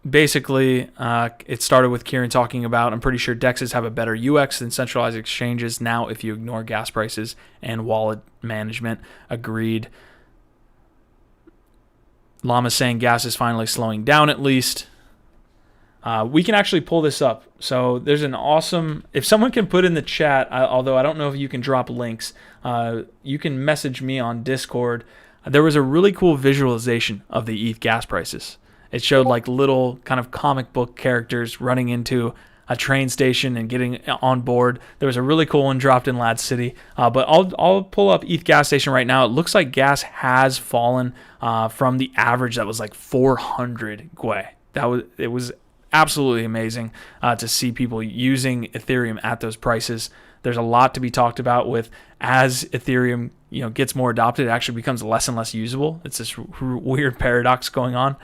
basically, it started with Kieran talking about, I'm pretty sure DEXs have a better UX than centralized exchanges now if you ignore gas prices and wallet management. Agreed. Llama saying gas is finally slowing down at least. We can actually pull this up. So there's an awesome, if someone can put in the chat, although I don't know if you can drop links, you can message me on Discord. There was a really cool visualization of the ETH gas prices. It showed like little kind of comic book characters running into a train station and getting on board. There was a really cool one dropped in LADZ City. But I'll pull up ETH gas station right now. It looks like gas has fallen from the average that was like 400 Gwei. It was absolutely amazing to see people using Ethereum at those prices. There's a lot to be talked about with as Ethereum gets more adopted, it actually becomes less and less usable. It's this weird paradox going on.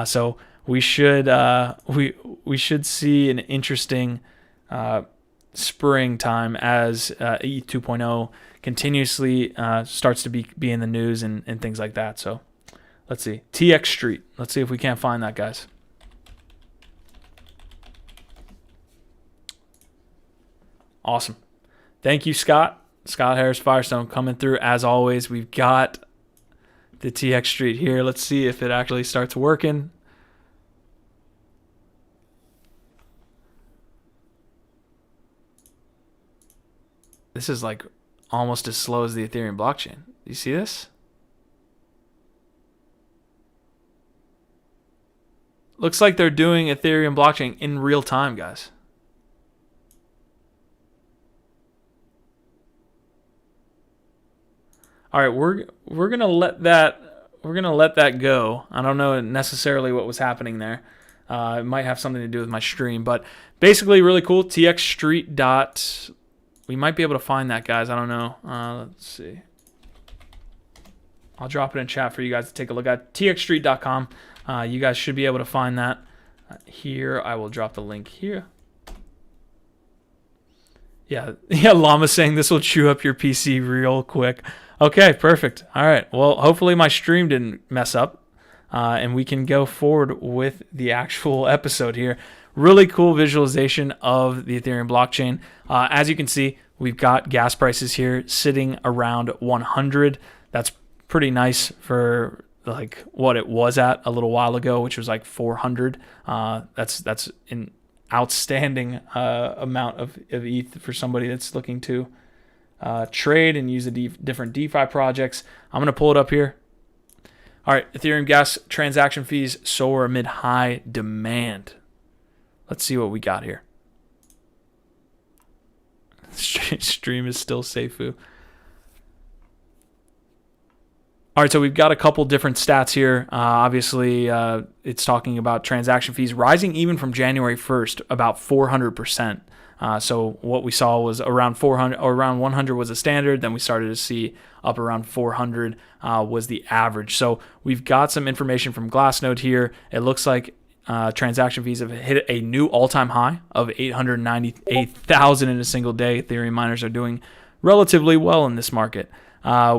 So we should see an interesting springtime as ETH 2.0 continuously starts to be in the news and things like that. So let's see. TX Street. Let's see if we can't find that, guys. Awesome. Thank you, Scott. Scott Harris Firestone coming through as always. We've got the TX Street here. Let's see if it actually starts working. This is like almost as slow as the Ethereum blockchain. You see this? Looks like they're doing Ethereum blockchain in real time, guys. All right, we're gonna let that go. I don't know necessarily what was happening there. It might have something to do with my stream, but basically really cool. TX Street dot. We might be able to find that, guys. I don't know. Let's see. I'll drop it in chat for you guys to take a look at. txstreet.com. You guys should be able to find that here. I will drop the link here. Yeah, Llama saying this will chew up your PC real quick. Okay, perfect. All right. Well, hopefully my stream didn't mess up, and we can go forward with the actual episode here. Really cool visualization of the Ethereum blockchain. As you can see, we've got gas prices here sitting around 100. That's pretty nice for like what it was at a little while ago, which was like 400. That's an outstanding amount of ETH for somebody that's looking to trade and use the different DeFi projects. I'm going to pull it up here. All right, Ethereum gas transaction fees soar amid high demand. Let's see what we got here. Stream is still Seifu. All right, so we've got a couple different stats here. Obviously, it's talking about transaction fees rising even from January 1st, about 400%. So what we saw was around 400 or around 100 was a standard. Then we started to see up around 400 was the average. So we've got some information from Glassnode here. It looks like transaction fees have hit a new all-time high of 898,000 in a single day. Ethereum miners are doing relatively well in this market.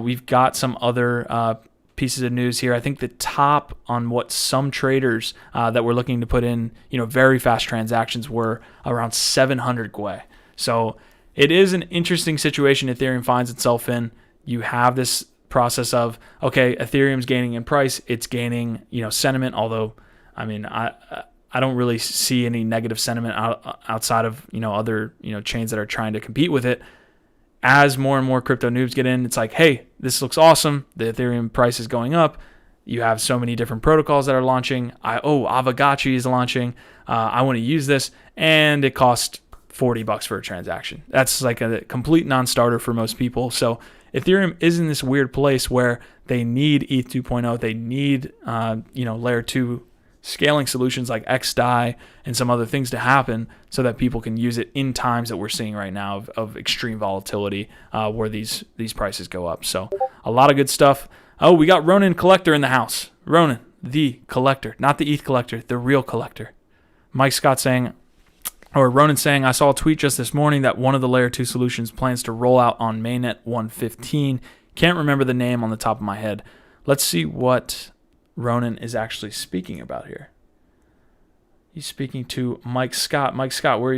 We've got some other pieces of news here. I think the top on what some traders that were looking to put in, very fast transactions were around 700 Gwei. So it is an interesting situation Ethereum finds itself in. You have this process of, okay, Ethereum's gaining in price. It's gaining, sentiment. Although, I mean, I don't really see any negative sentiment outside of, other, chains that are trying to compete with it. As more and more crypto noobs get in, it's like, hey, this looks awesome. The Ethereum price is going up. You have so many different protocols that are launching. Aavegotchi is launching. I want to use this. And it costs $40 for a transaction. That's like a complete non-starter for most people. So Ethereum is in this weird place where they need ETH 2.0. They need, layer 2 scaling solutions like XDAI and some other things to happen so that people can use it in times that we're seeing right now of extreme volatility where these prices go up. So a lot of good stuff. Oh, we got Ronin Collector in the house. Ronin, the collector, not the ETH collector, the real collector. Mike Scott saying, or Ronin saying, I saw a tweet just this morning that one of the layer 2 solutions plans to roll out on Mainnet 115. Can't remember the name on the top of my head. Let's see what Ronin is actually speaking about here. He's speaking to Mike Scott. Mike Scott, where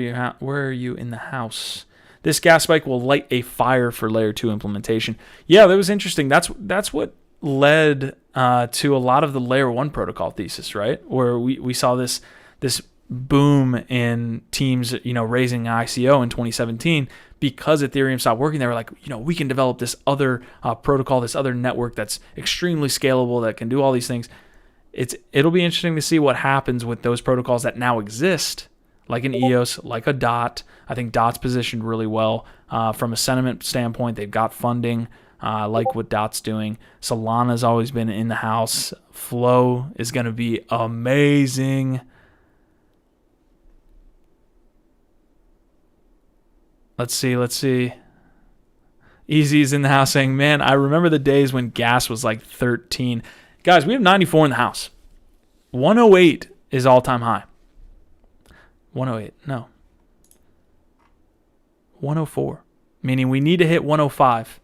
are you in the house? This gas spike will light a fire for layer 2 implementation. Yeah, that was interesting. That's what led to a lot of the layer 1 protocol thesis, right? Where we saw this boom in teams, raising ICO in 2017 because Ethereum stopped working. They were like, we can develop this other protocol, this other network that's extremely scalable that can do all these things. It'll be interesting to see what happens with those protocols that now exist, like an EOS, like a DOT. I think DOT's positioned really well from a sentiment standpoint. They've got funding. Like what DOT's doing. Solana's always been in the house. Flow is going to be amazing. Let's see. Easy's in the house saying, man, I remember the days when gas was like 13. Guys, we have 94 in the house. 108 is all-time high. 108, no. 104, meaning we need to hit 105.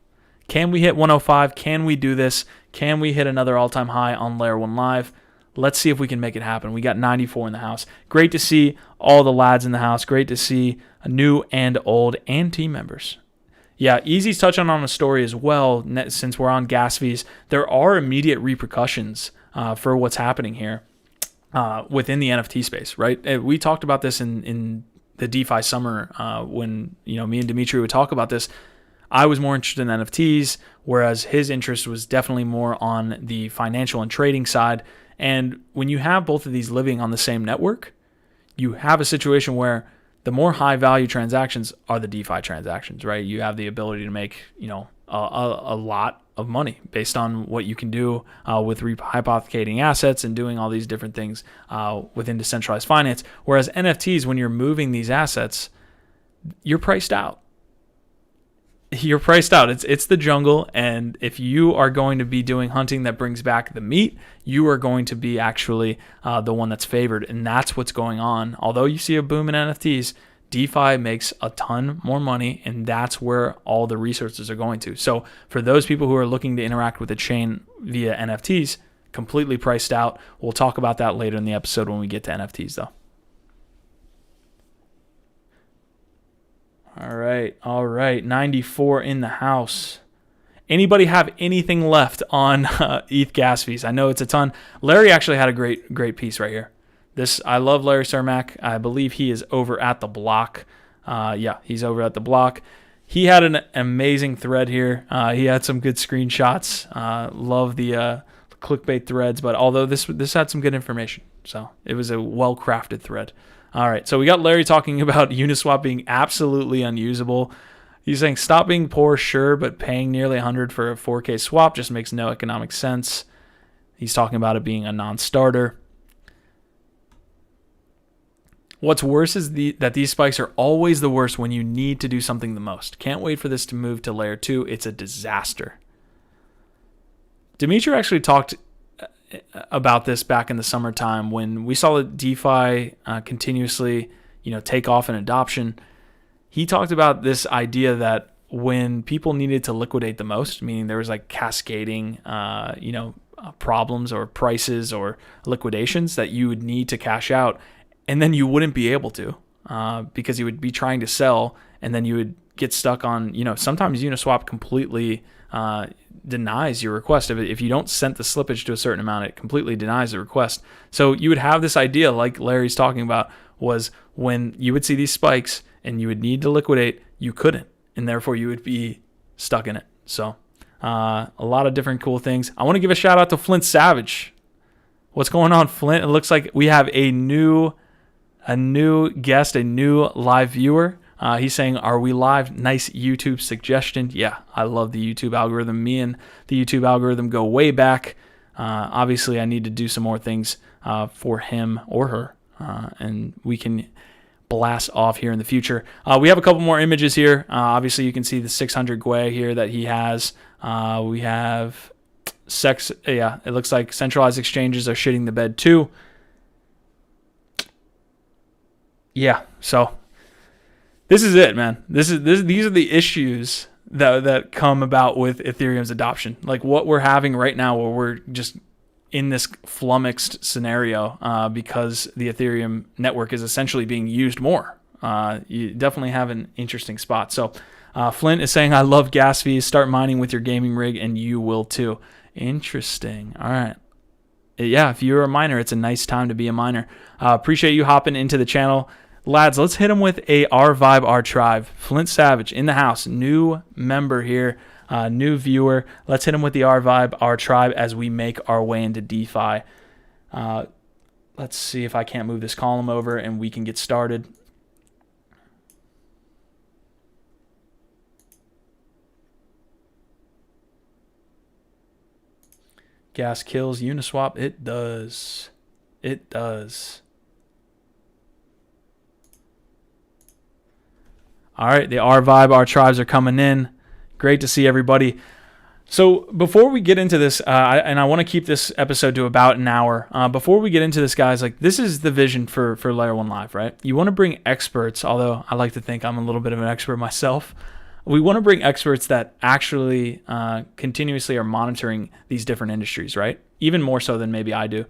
Can we hit 105? Can we do this? Can we hit another all-time high on Layer1Live? Let's see if we can make it happen. We got 94 in the house. Great to see all the lads in the house. Great to see new and old and team members. Yeah, Easy's touching on a story as well. Since we're on gas fees, there are immediate repercussions for what's happening here within the NFT space, right? We talked about this in the DeFi summer when me and Dimitri would talk about this. I was more interested in NFTs, whereas his interest was definitely more on the financial and trading side. And when you have both of these living on the same network, you have a situation where the more high value transactions are the DeFi transactions, right? You have the ability to make, a lot of money based on what you can do with hypothecating assets and doing all these different things within decentralized finance. Whereas NFTs, when you're moving these assets, you're priced out. You're priced out. It's the jungle, and if you are going to be doing hunting that brings back the meat, you are going to be actually the one that's favored, and that's what's going on. Although you see a boom in NFTs, DeFi makes a ton more money, and that's where all the resources are going to. So for those people who are looking to interact with the chain via NFTs, completely priced out. We'll talk about that later in the episode when we get to NFTs, though. All right. 94 in the house. Anybody have anything left on ETH gas fees? I know it's a ton. Larry actually had a great piece right here. I love Larry Cermak. I believe he is over at the block. He's over at the block. He had an amazing thread here. He had some good screenshots. Love the clickbait threads, but although this had some good information, so it was a well-crafted thread. All right, so we got Larry talking about Uniswap being absolutely unusable. He's saying, stop being poor, sure, but paying nearly 100 for a 4K swap just makes no economic sense. He's talking about it being a non-starter. What's worse is that these spikes are always the worst when you need to do something the most. Can't wait for this to move to layer 2. It's a disaster. Dimitri actually talked about this back in the summertime when we saw the DeFi continuously, take off in adoption. He talked about this idea that when people needed to liquidate the most, meaning there was like cascading, problems or prices or liquidations that you would need to cash out, and then you wouldn't be able to because you would be trying to sell, and then you would get stuck on, sometimes Uniswap completely denies your request. If you don't send the slippage to a certain amount, it completely denies the request. So you would have this idea, like Larry's talking about, was when you would see these spikes and you would need to liquidate, you couldn't, and therefore you would be stuck in it. So a lot of different cool things. I want to give a shout out to Flint Savage. What's going on, Flint? It looks like we have a new guest, a new live viewer. He's saying, are we live? Nice YouTube suggestion. Yeah, I love the YouTube algorithm. Me and the YouTube algorithm go way back. Obviously, I need to do some more things for him or her, and we can blast off here in the future. We have a couple more images here. Obviously, you can see the 600 Gwei here that he has. We have it looks like centralized exchanges are shitting the bed too. Yeah, so this is it, man. These are the issues that come about with Ethereum's adoption. Like what we're having right now, where we're just in this flummoxed scenario because the Ethereum network is essentially being used more. You definitely have an interesting spot. So Flint is saying, I love gas fees. Start mining with your gaming rig and you will too. Interesting. All right. Yeah, if you're a miner, it's a nice time to be a miner. Appreciate you hopping into the channel. Lads, let's hit him with a R Vibe, R Tribe. Flint Savage in the house. New member here, new viewer. Let's hit him with the R Vibe, R Tribe as we make our way into DeFi. Let's see if I can't move this column over and we can get started. Gas kills Uniswap. It does. It does. All right, the R Vibe, R Tribes are coming in. Great to see everybody. So before we get into this, and I want to keep this episode to about an hour. Before we get into this, guys, like this is the vision for Layer1Live, right? You want to bring experts, although I like to think I'm a little bit of an expert myself. We want to bring experts that actually continuously are monitoring these different industries, right? Even more so than maybe I do,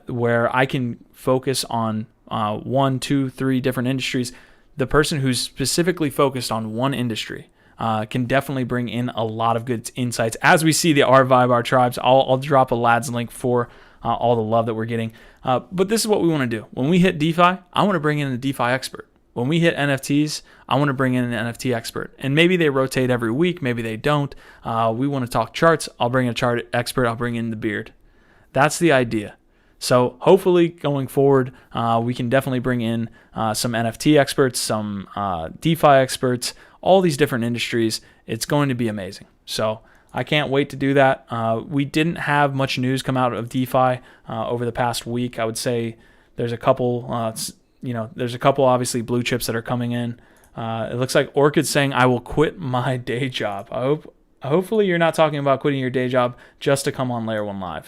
where I can focus on 1, 2, 3 different industries. The person who's specifically focused on one industry can definitely bring in a lot of good insights. As we see the R Vibe, R Tribes, I'll drop a LADZ link for all the love that we're getting. But this is what we want to do. When we hit DeFi, I want to bring in a DeFi expert. When we hit NFTs, I want to bring in an NFT expert. And maybe they rotate every week, maybe they don't. We want to talk charts. I'll bring a chart expert. I'll bring in the beard. That's the idea. So hopefully going forward, we can definitely bring in some NFT experts, some DeFi experts, all these different industries. It's going to be amazing. So I can't wait to do that. We didn't have much news come out of DeFi over the past week. I would say there's a couple, there's a couple obviously blue chips that are coming in. It looks like Orchid's saying, I will quit my day job. Hopefully you're not talking about quitting your day job just to come on Layer1Live.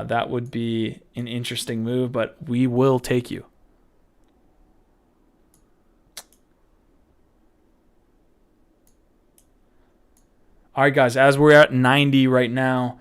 That would be an interesting move, but we will take you. All right, guys, as we're at 90 right now,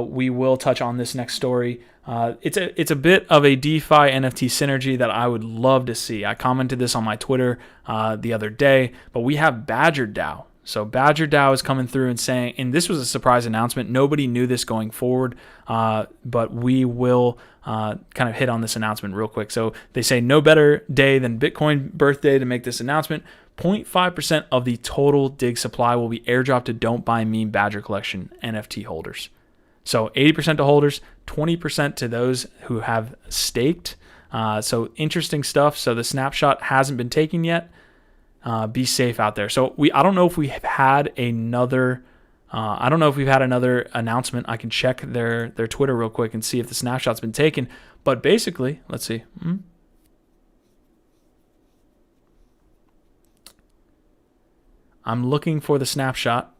we will touch on this next story. It's a bit of a DeFi NFT synergy that I would love to see. I commented this on my Twitter the other day, but we have BadgerDAO. So BadgerDAO is coming through and saying, and this was a surprise announcement. Nobody knew this going forward, but we will kind of hit on this announcement real quick. So they say no better day than Bitcoin birthday to make this announcement. 0.5% of the total dig supply will be airdropped to Don't Buy Meme Badger Collection NFT holders. So 80% to holders, 20% to those who have staked. So interesting stuff. So the snapshot hasn't been taken yet. Be safe out there. So I don't know if we have had another. I don't know if we've had another announcement. I can check their Twitter real quick and see if the snapshot's been taken. But basically, let's see. I'm looking for the snapshot.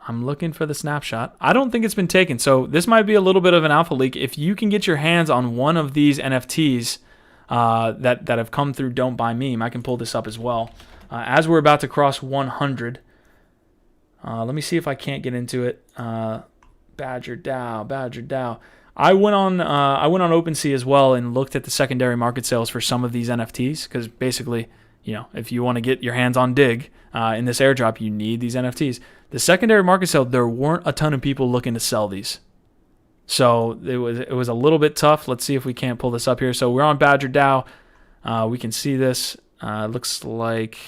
I'm looking for the snapshot. I don't think it's been taken. So this might be a little bit of an alpha leak. If you can get your hands on one of these NFTs that have come through Don't Buy Meme, I can pull this up as well. As we're about to cross 100, let me see if I can't get into it. BadgerDAO. I went on OpenSea as well and looked at the secondary market sales for some of these NFTs because basically, if you want to get your hands on dig in this airdrop, you need these NFTs. The secondary market sale, there weren't a ton of people looking to sell these. So it was a little bit tough. Let's see if we can't pull this up here. So we're on BadgerDAO. We can see this. Looks like,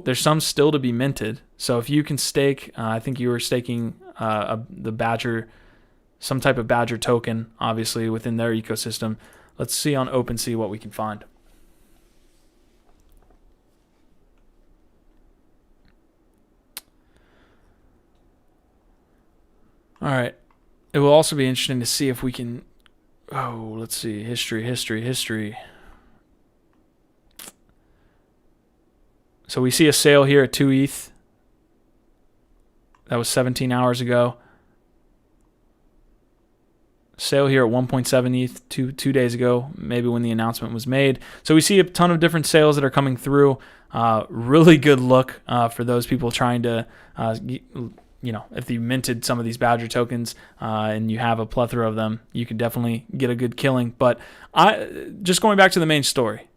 there's some still to be minted. So if you can stake, I think you were staking the Badger, some type of Badger token, obviously within their ecosystem. Let's see on OpenSea what we can find. All right. It will also be interesting to see if we can. Let's see. History. So we see a sale here at 2 ETH. That was 17 hours ago. Sale here at 1.7 ETH 2 days ago, maybe when the announcement was made. So we see a ton of different sales that are coming through. Really good look for those people trying to, if you minted some of these Badger tokens and you have a plethora of them, you could definitely get a good killing. But going back to the main story,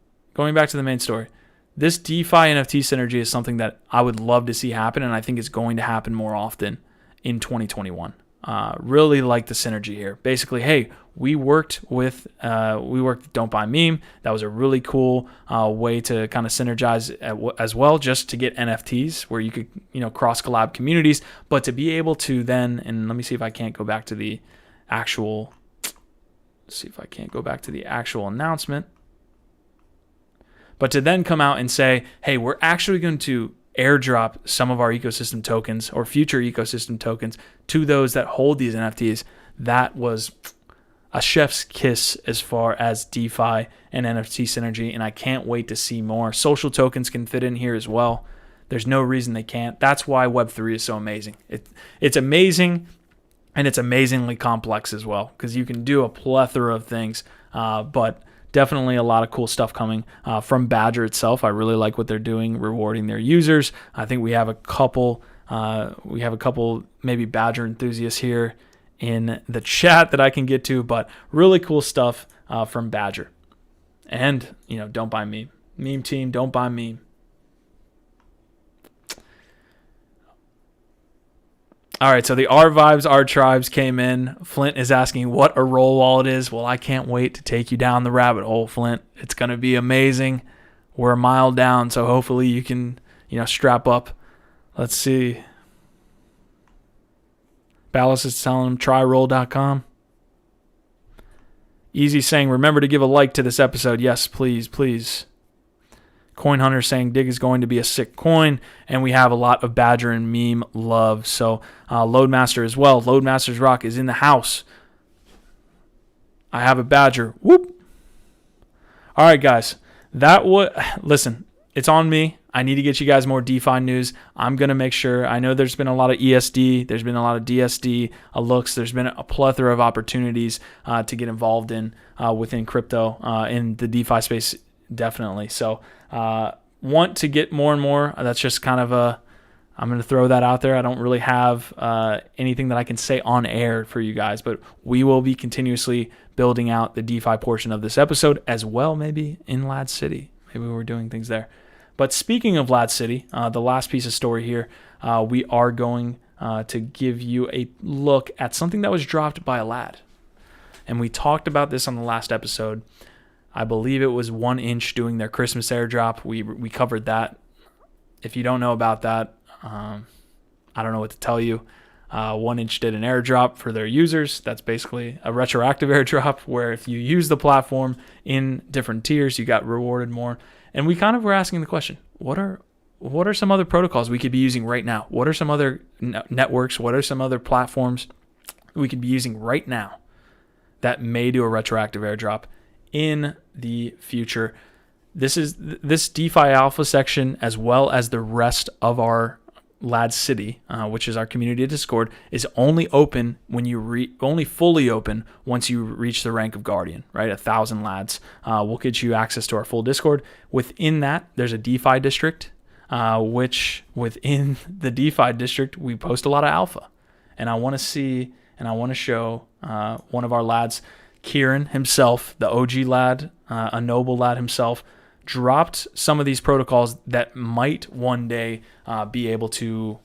this DeFi NFT synergy is something that I would love to see happen, and I think it's going to happen more often in 2021. Really like the synergy here. Basically, hey, we worked with Don't Buy Meme. That was a really cool way to kind of synergize as well, just to get NFTs where you could cross collab communities, but to be able to then, and let me see if I can't go back to the actual. Announcement. But to then come out and say, hey, we're actually going to airdrop some of our ecosystem tokens or future ecosystem tokens to those that hold these NFTs. That was a chef's kiss as far as DeFi and NFT synergy, and I can't wait to see more. Social tokens can fit in here as well. There's no reason they can't. That's why Web3 is so amazing. It's amazing, and it's amazingly complex as well because you can do a plethora of things, but definitely a lot of cool stuff coming from Badger itself. I really like what they're doing, rewarding their users. I think we have a couple maybe Badger enthusiasts here in the chat that I can get to, but really cool stuff from Badger. And, Don't Buy Meme. Meme team, Don't Buy Meme. All right, so the R Vibes, R Tribes came in. Flint is asking what a roll wallet is. Well, I can't wait to take you down the rabbit hole, Flint. It's going to be amazing. We're a mile down, so hopefully you can, strap up. Let's see. Ballas is telling him tryroll.com. Easy saying, remember to give a like to this episode. Yes, please, please. Coin Hunter saying Dig is going to be a sick coin, and we have a lot of Badger and meme love. So Loadmaster as well. Loadmaster's Rock is in the house. I have a Badger. Whoop. All right, guys. Listen, it's on me. I need to get you guys more DeFi news. I'm going to make sure. I know there's been a lot of ESD. There's been a lot of DSD looks. There's been a plethora of opportunities to get involved in within crypto in the DeFi space, definitely. So want to get more and more. That's just kind of I'm going to throw that out there. I don't really have anything that I can say on air for you guys, but we will be continuously building out the DeFi portion of this episode as well, maybe in LADZ City. Maybe we're doing things there. But speaking of LADZ City, the last piece of story here, we are going to give you a look at something that was dropped by a lad. And we talked about this on the last episode. I believe it was 1inch doing their Christmas airdrop. We covered that. If you don't know about that, I don't know what to tell you. 1inch did an airdrop for their users. That's basically a retroactive airdrop where if you use the platform in different tiers, you got rewarded more. And we kind of were asking the question, what are some other protocols we could be using right now? What are some other networks? What are some other platforms we could be using right now that may do a retroactive airdrop in the future? This DeFi Alpha section, as well as the rest of our LADZ City, which is our community Discord, is only open when you only fully open once you reach the rank of Guardian, right? 1,000 lads will get you access to our full Discord. Within that, there's a DeFi district, which within the DeFi district, we post a lot of alpha. And I want to see and I want to show one of our lads, Kieran himself, the OG lad, a noble lad himself, dropped some of these protocols that might one day be able to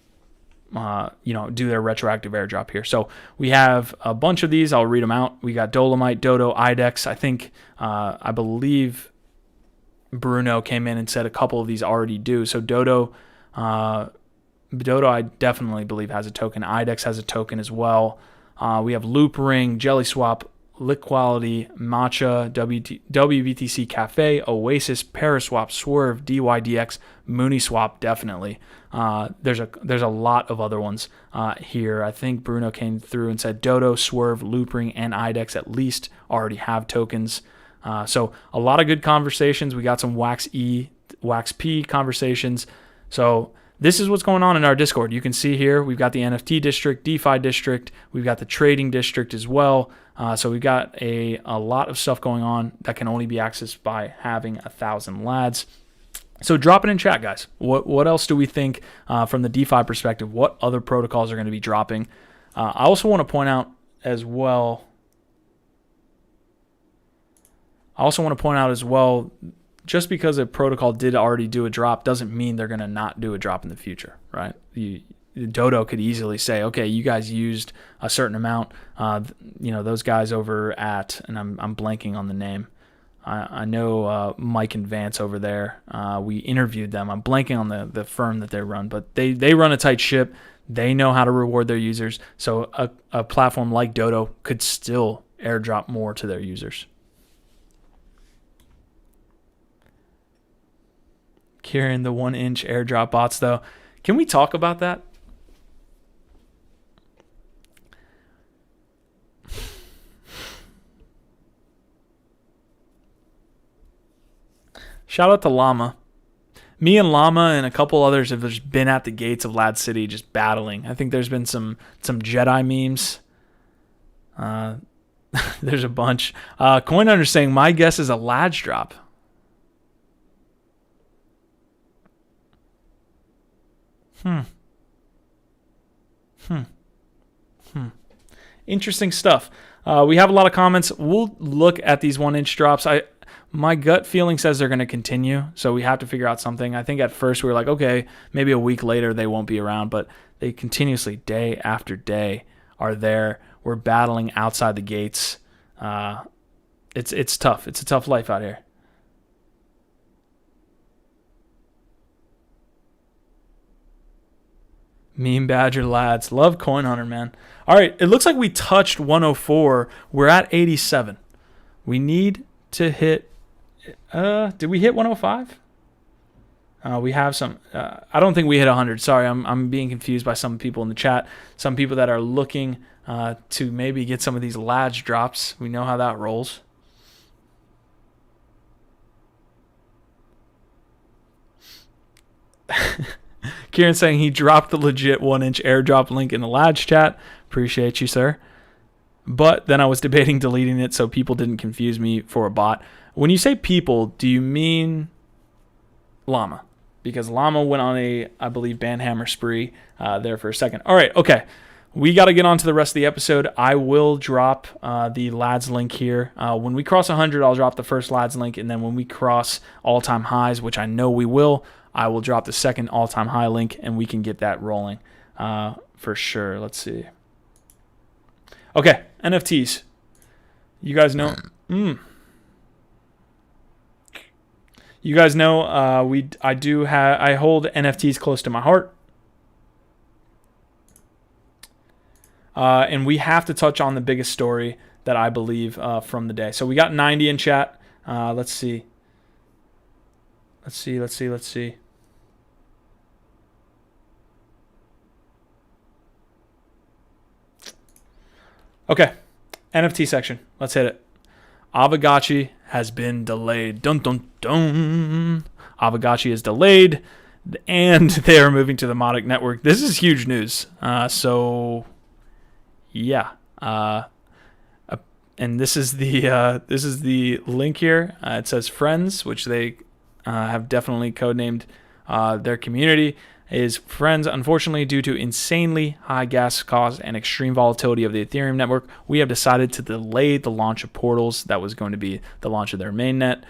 do their retroactive airdrop here. So we have a bunch of these. I'll read them out. We got Dolomite, Dodo, IDEX. I believe Bruno came in and said a couple of these already do. So Dodo I definitely believe has a token. IDEX has a token as well. We have Loop Ring, Jelly Swap, Liquality, Matcha, WBTC Cafe, Oasis, Paraswap, Swerve, DYDX, Mooniswap, definitely. There's a lot of other ones here. I think Bruno came through and said Dodo, Swerve, Loopring, and IDEX at least already have tokens. So a lot of good conversations. We got some Wax E, Wax P conversations. So this is what's going on in our Discord. You can see here, we've got the NFT district, DeFi district, we've got the trading district as well. So we've got a lot of stuff going on that can only be accessed by having 1,000 lads. So drop it in chat, guys. What else do we think from the DeFi perspective? What other protocols are going to be dropping? I also want to point out as well, just because a protocol did already do a drop doesn't mean they're going to not do a drop in the future, right? Dodo could easily say, okay, you guys used a certain amount. Those guys over at, and I'm blanking on the name. I know Mike and Vance over there. We interviewed them. I'm blanking on the firm that they run, but they run a tight ship. They know how to reward their users. So a platform like Dodo could still airdrop more to their users. Kieran, the 1-inch airdrop bots, though. Can we talk about that? Shout out to Llama. Me and Llama and a couple others have just been at the gates of LADZ City just battling. I think there's been some Jedi memes. There's a bunch. Coin Hunter saying, my guess is a LADZ drop. Interesting stuff. We have a lot of comments. We'll look at these 1-inch drops. My gut feeling says they're going to continue, so we have to figure out something. I think at first we were like, okay, maybe a week later they won't be around, but they continuously, day after day, are there. We're battling outside the gates. It's tough. It's a tough life out here. Meme Badger lads. Love Coin Hunter, man. All right, it looks like we touched 104. We're at 87. We need to hit... did we hit 105? We have some... I don't think we hit 100. Sorry, I'm being confused by some people in the chat. Some people that are looking to maybe get some of these LADZ drops. We know how that rolls. Kieran saying he dropped the legit 1-inch airdrop link in the LADZ chat. Appreciate you, sir. But then I was debating deleting it so people didn't confuse me for a bot. When you say people, do you mean Llama? Because Llama went on a, I believe, banhammer spree there for a second. All right, okay. We got to get on to the rest of the episode. I will drop the LADZ link here. When we cross 100, I'll drop the first LADZ link. And then when we cross all-time highs, which I know we will, I will drop the second all-time high link, and we can get that rolling for sure. Let's see. Okay, NFTs. You guys know. You guys know I hold NFTs close to my heart. And we have to touch on the biggest story that I believe from the day. So we got 90 in chat. Let's see. Let's see. Okay, NFT section. Let's hit it. Aavegotchi has been delayed. Dun dun dun. Aavegotchi is delayed, and they are moving to the Matic network. This is huge news. Yeah. And this is the link here. It says friends, which they have definitely codenamed their community. Is friends, unfortunately, due to insanely high gas costs and extreme volatility of the Ethereum network, we have decided to delay the launch of portals. That was going to be the launch of their mainnet.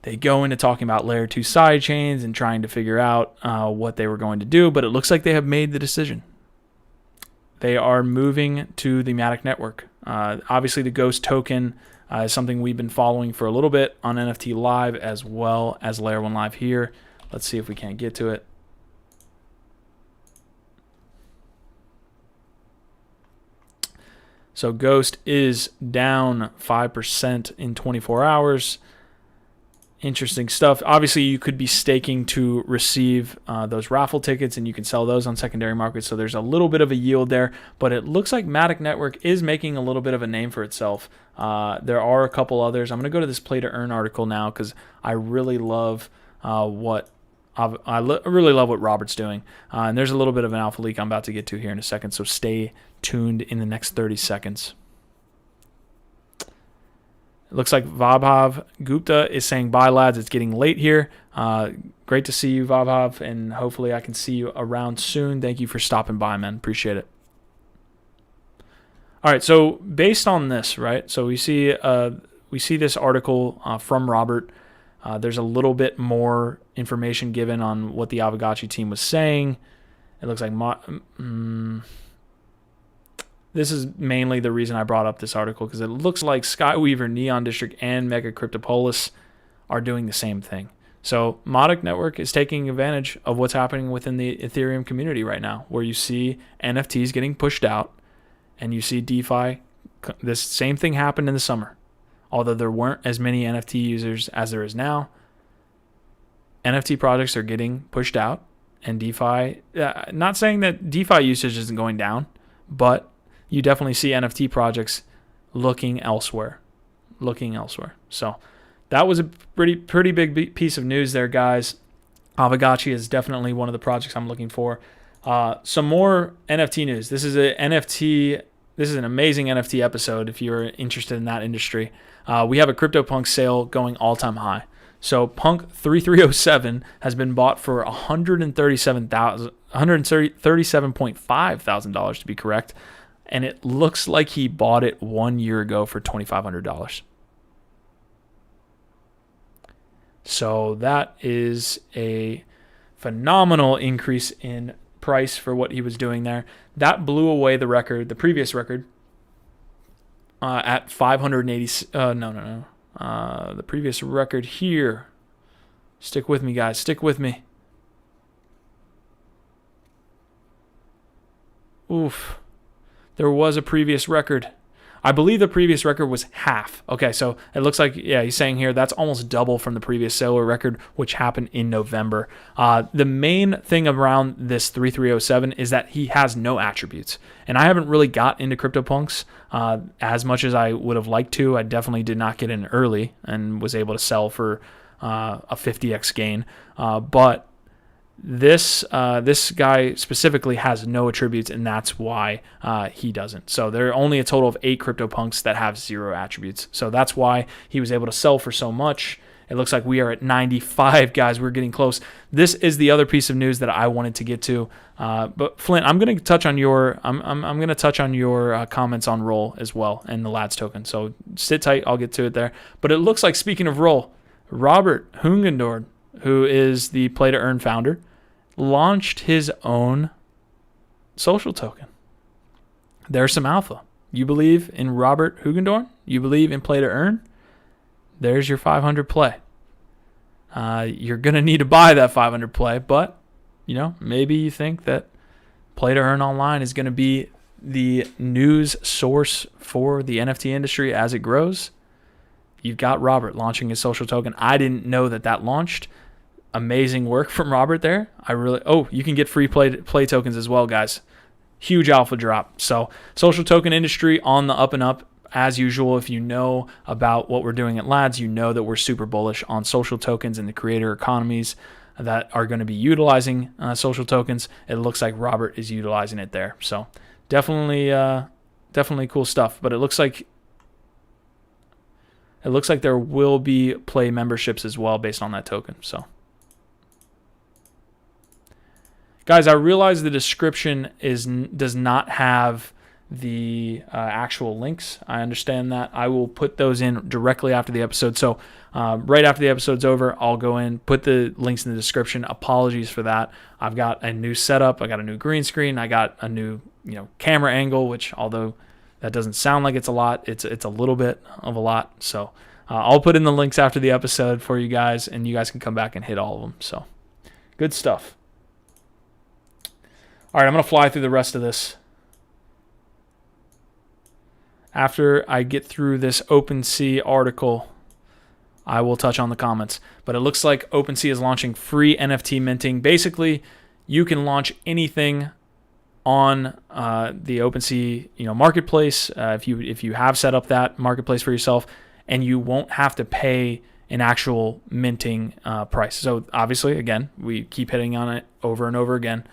They go into talking about layer 2 sidechains and trying to figure out what they were going to do, but it looks like they have made the decision. They are moving to the Matic network. Obviously, the Ghost token is something we've been following for a little bit on NFT Live as well as Layer1Live here. Let's see if we can't get to it. So Ghost is down 5% in 24 hours. Interesting stuff. Obviously, you could be staking to receive those raffle tickets, and you can sell those on secondary markets. So there's a little bit of a yield there, but it looks like Matic Network is making a little bit of a name for itself. There are a couple others. I'm going to go to this Play to Earn article now because I really love what Robert's doing. And there's a little bit of an alpha leak I'm about to get to here in a second, so stay tuned in the next 30 seconds. It looks like Vaibhav Gupta is saying, bye, lads. It's getting late here. Great to see you, Vaibhav, and hopefully I can see you around soon. Thank you for stopping by, man. Appreciate it. All right, so based on this, right, so we see this article from Robert. There's a little bit more information given on what the Aavegotchi team was saying. It looks like this is mainly the reason I brought up this article, because it looks like Skyweaver, Neon District, and Mega Cryptopolis are doing the same thing. So Matic Network is taking advantage of what's happening within the Ethereum community right now, where you see NFTs getting pushed out, and you see DeFi. This same thing happened in the summer. Although there weren't as many NFT users as there is now, NFT projects are getting pushed out, and DeFi, not saying that DeFi usage isn't going down, but you definitely see NFT projects looking elsewhere. So that was a pretty big piece of news there, guys. Aavegotchi is definitely one of the projects I'm looking for. Some more NFT news. This is an amazing NFT episode if you're interested in that industry. We have a CryptoPunks sale going all-time high. So Punk 3307 has been bought for $137.5 thousand to be correct, and it looks like he bought it 1 year ago for $2,500. So that is a phenomenal increase in price for what he was doing there. That blew away the record, the previous record, at 580. The previous record here. Stick with me, guys. Stick with me. Oof. There was a previous record. I believe the previous record was half. Okay, so it looks like, yeah, he's saying here that's almost double from the previous Sailor record, which happened in November. The main thing around this 3307 is that he has no attributes. And I haven't really got into CryptoPunks as much as I would have liked to. I definitely did not get in early and was able to sell for a 50x gain. But this guy specifically has no attributes, and that's why he doesn't. So there are only a total of 8 CryptoPunks that have 0 attributes. So that's why he was able to sell for so much. It looks like we are at 95, guys. We're getting close. This is the other piece of news that I wanted to get to. But Flint, I'm going to touch on your comments on Roll as well and the LADZ token. So sit tight. I'll get to it there. But it looks like, speaking of Roll, Robert Hungendorn, who is the Play to Earn founder, launched his own social token. There's some alpha. You believe in Robert Hugendorn? You believe in Play to Earn? There's your 500 play. You're going to need to buy that 500 play, but maybe you think that Play to Earn Online is going to be the news source for the NFT industry as it grows. You've got Robert launching his social token. I didn't know that launched. Amazing work from Robert there. You can get free play tokens as well, guys. Huge alpha drop. So social token industry on the up and up. As usual, if you know about what we're doing at LADZ, you know that we're super bullish on social tokens and the creator economies that are going to be utilizing social tokens. It looks like Robert is utilizing it there. So definitely cool stuff. But it looks like there will be play memberships as well based on that token. So, guys, I realize the description does not have the actual links. I understand that. I will put those in directly after the episode. So right after the episode's over, I'll go in, put the links in the description. Apologies for that. I've got a new setup. I got a new green screen. I got a new camera angle, which, although that doesn't sound like it's a lot, it's a little bit of a lot. So I'll put in the links after the episode for you guys, and you guys can come back and hit all of them. So good stuff. All right, I'm going to fly through the rest of this. After I get through this OpenSea article, I will touch on the comments. But it looks like OpenSea is launching free NFT minting. Basically, you can launch anything on the OpenSea marketplace if you have set up that marketplace for yourself, and you won't have to pay an actual minting price. So obviously, again, we keep hitting on it over and over again.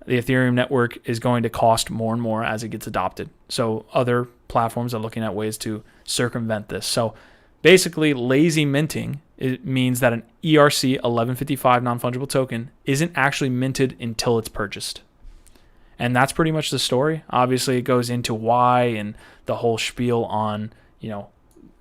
The Ethereum network is going to cost more and more as it gets adopted. So other platforms are looking at ways to circumvent this. So basically, lazy minting, it means that an ERC 1155 non-fungible token isn't actually minted until it's purchased. And that's pretty much the story. Obviously, it goes into why and the whole spiel on,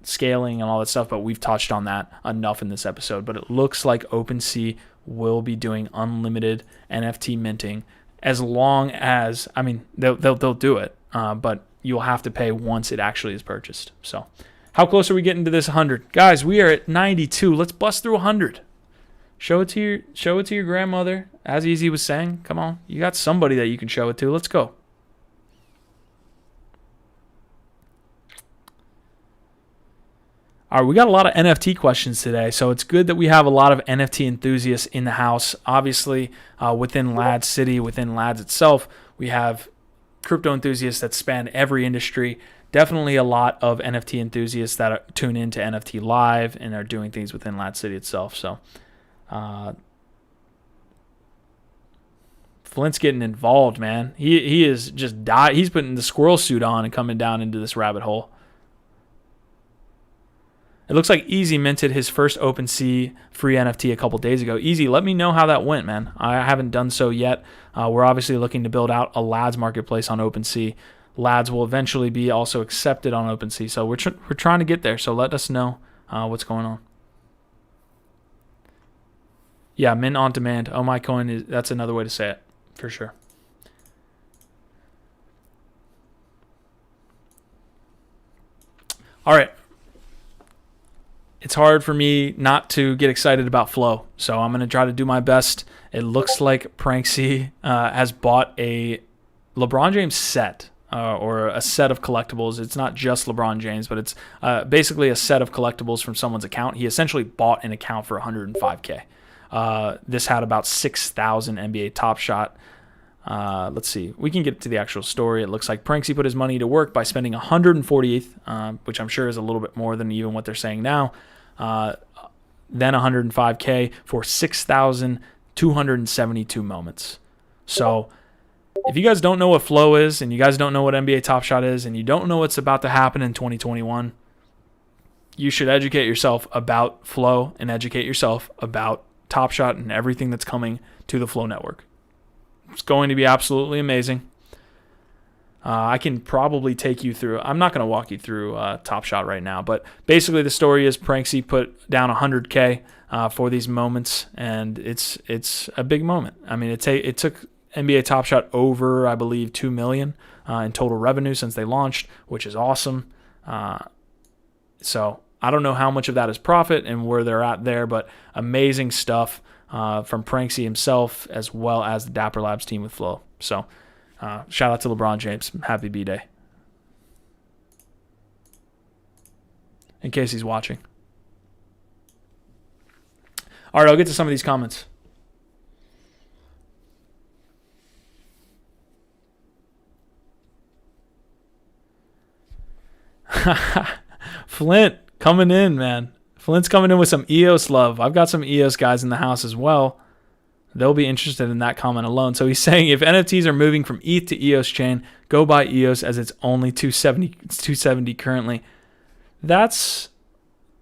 scaling and all that stuff, but we've touched on that enough in this episode. But it looks like OpenSea will be doing unlimited NFT minting as long as, they'll do it, but you'll have to pay once it actually is purchased. So how close are we getting to this 100? Guys, we are at 92. Let's bust through 100. Show it to your grandmother. As Easy was saying, come on. You got somebody that you can show it to. Let's go. All right, we got a lot of NFT questions today, so it's good that we have a lot of NFT enthusiasts in the house. Obviously, within LADZ City, within LADZ itself, we have crypto enthusiasts that span every industry. Definitely a lot of NFT enthusiasts that tune into NFT Live and are doing things within LADZ City itself. So, Flint's getting involved, man. He is just he's putting the squirrel suit on and coming down into this rabbit hole. It looks like Easy minted his first OpenSea free NFT a couple days ago. Easy, let me know how that went, man. I haven't done so yet. We're obviously looking to build out a LADZ marketplace on OpenSea. LADZ will eventually be also accepted on OpenSea. So we're trying to get there. So let us know what's going on. Yeah, mint on demand. Oh, my coin that's another way to say it for sure. All right. It's hard for me not to get excited about Flow, so I'm going to try to do my best. It looks like Pranksy has bought a LeBron James set, or a set of collectibles. It's not just LeBron James, but it's basically a set of collectibles from someone's account. He essentially bought an account for 105K. This had about 6,000 NBA Top Shot. Let's see. We can get to the actual story. It looks like Pranksy put his money to work by spending 148th, which I'm sure is a little bit more than even what they're saying now. Then 105K for 6,272 moments. So if you guys don't know what Flow is, and you guys don't know what NBA Top Shot is, and you don't know what's about to happen in 2021, you should educate yourself about Flow and educate yourself about Top Shot and everything that's coming to the Flow network. It's going to be absolutely amazing. I can probably take you through. I'm not going to walk you through Top Shot right now, but basically the story is Pranksy put down 100K for these moments, and it's a big moment. I mean, it took NBA Top Shot over, I believe, $2 million in total revenue since they launched, which is awesome. So I don't know how much of that is profit and where they're at there, but amazing stuff from Pranksy himself as well as the Dapper Labs team with Flow. So shout out to LeBron James. Happy B-Day. In case he's watching. All right, I'll get to some of these comments. Flint coming in, man. Flint's coming in with some EOS love. I've got some EOS guys in the house as well. They'll be interested in that comment alone. So he's saying if NFTs are moving from ETH to EOS chain, go buy EOS as it's only 270 currently. That's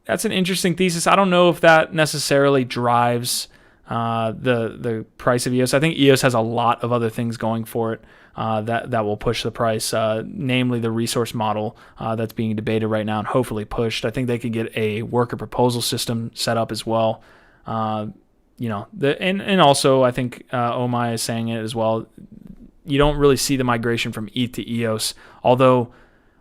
an interesting thesis. I don't know if that necessarily drives the price of EOS. I think EOS has a lot of other things going for it that will push the price, namely the resource model that's being debated right now and hopefully pushed. I think they could get a worker proposal system set up as well. And also I think Omai is saying it as well. You don't really see the migration from ETH to EOS, although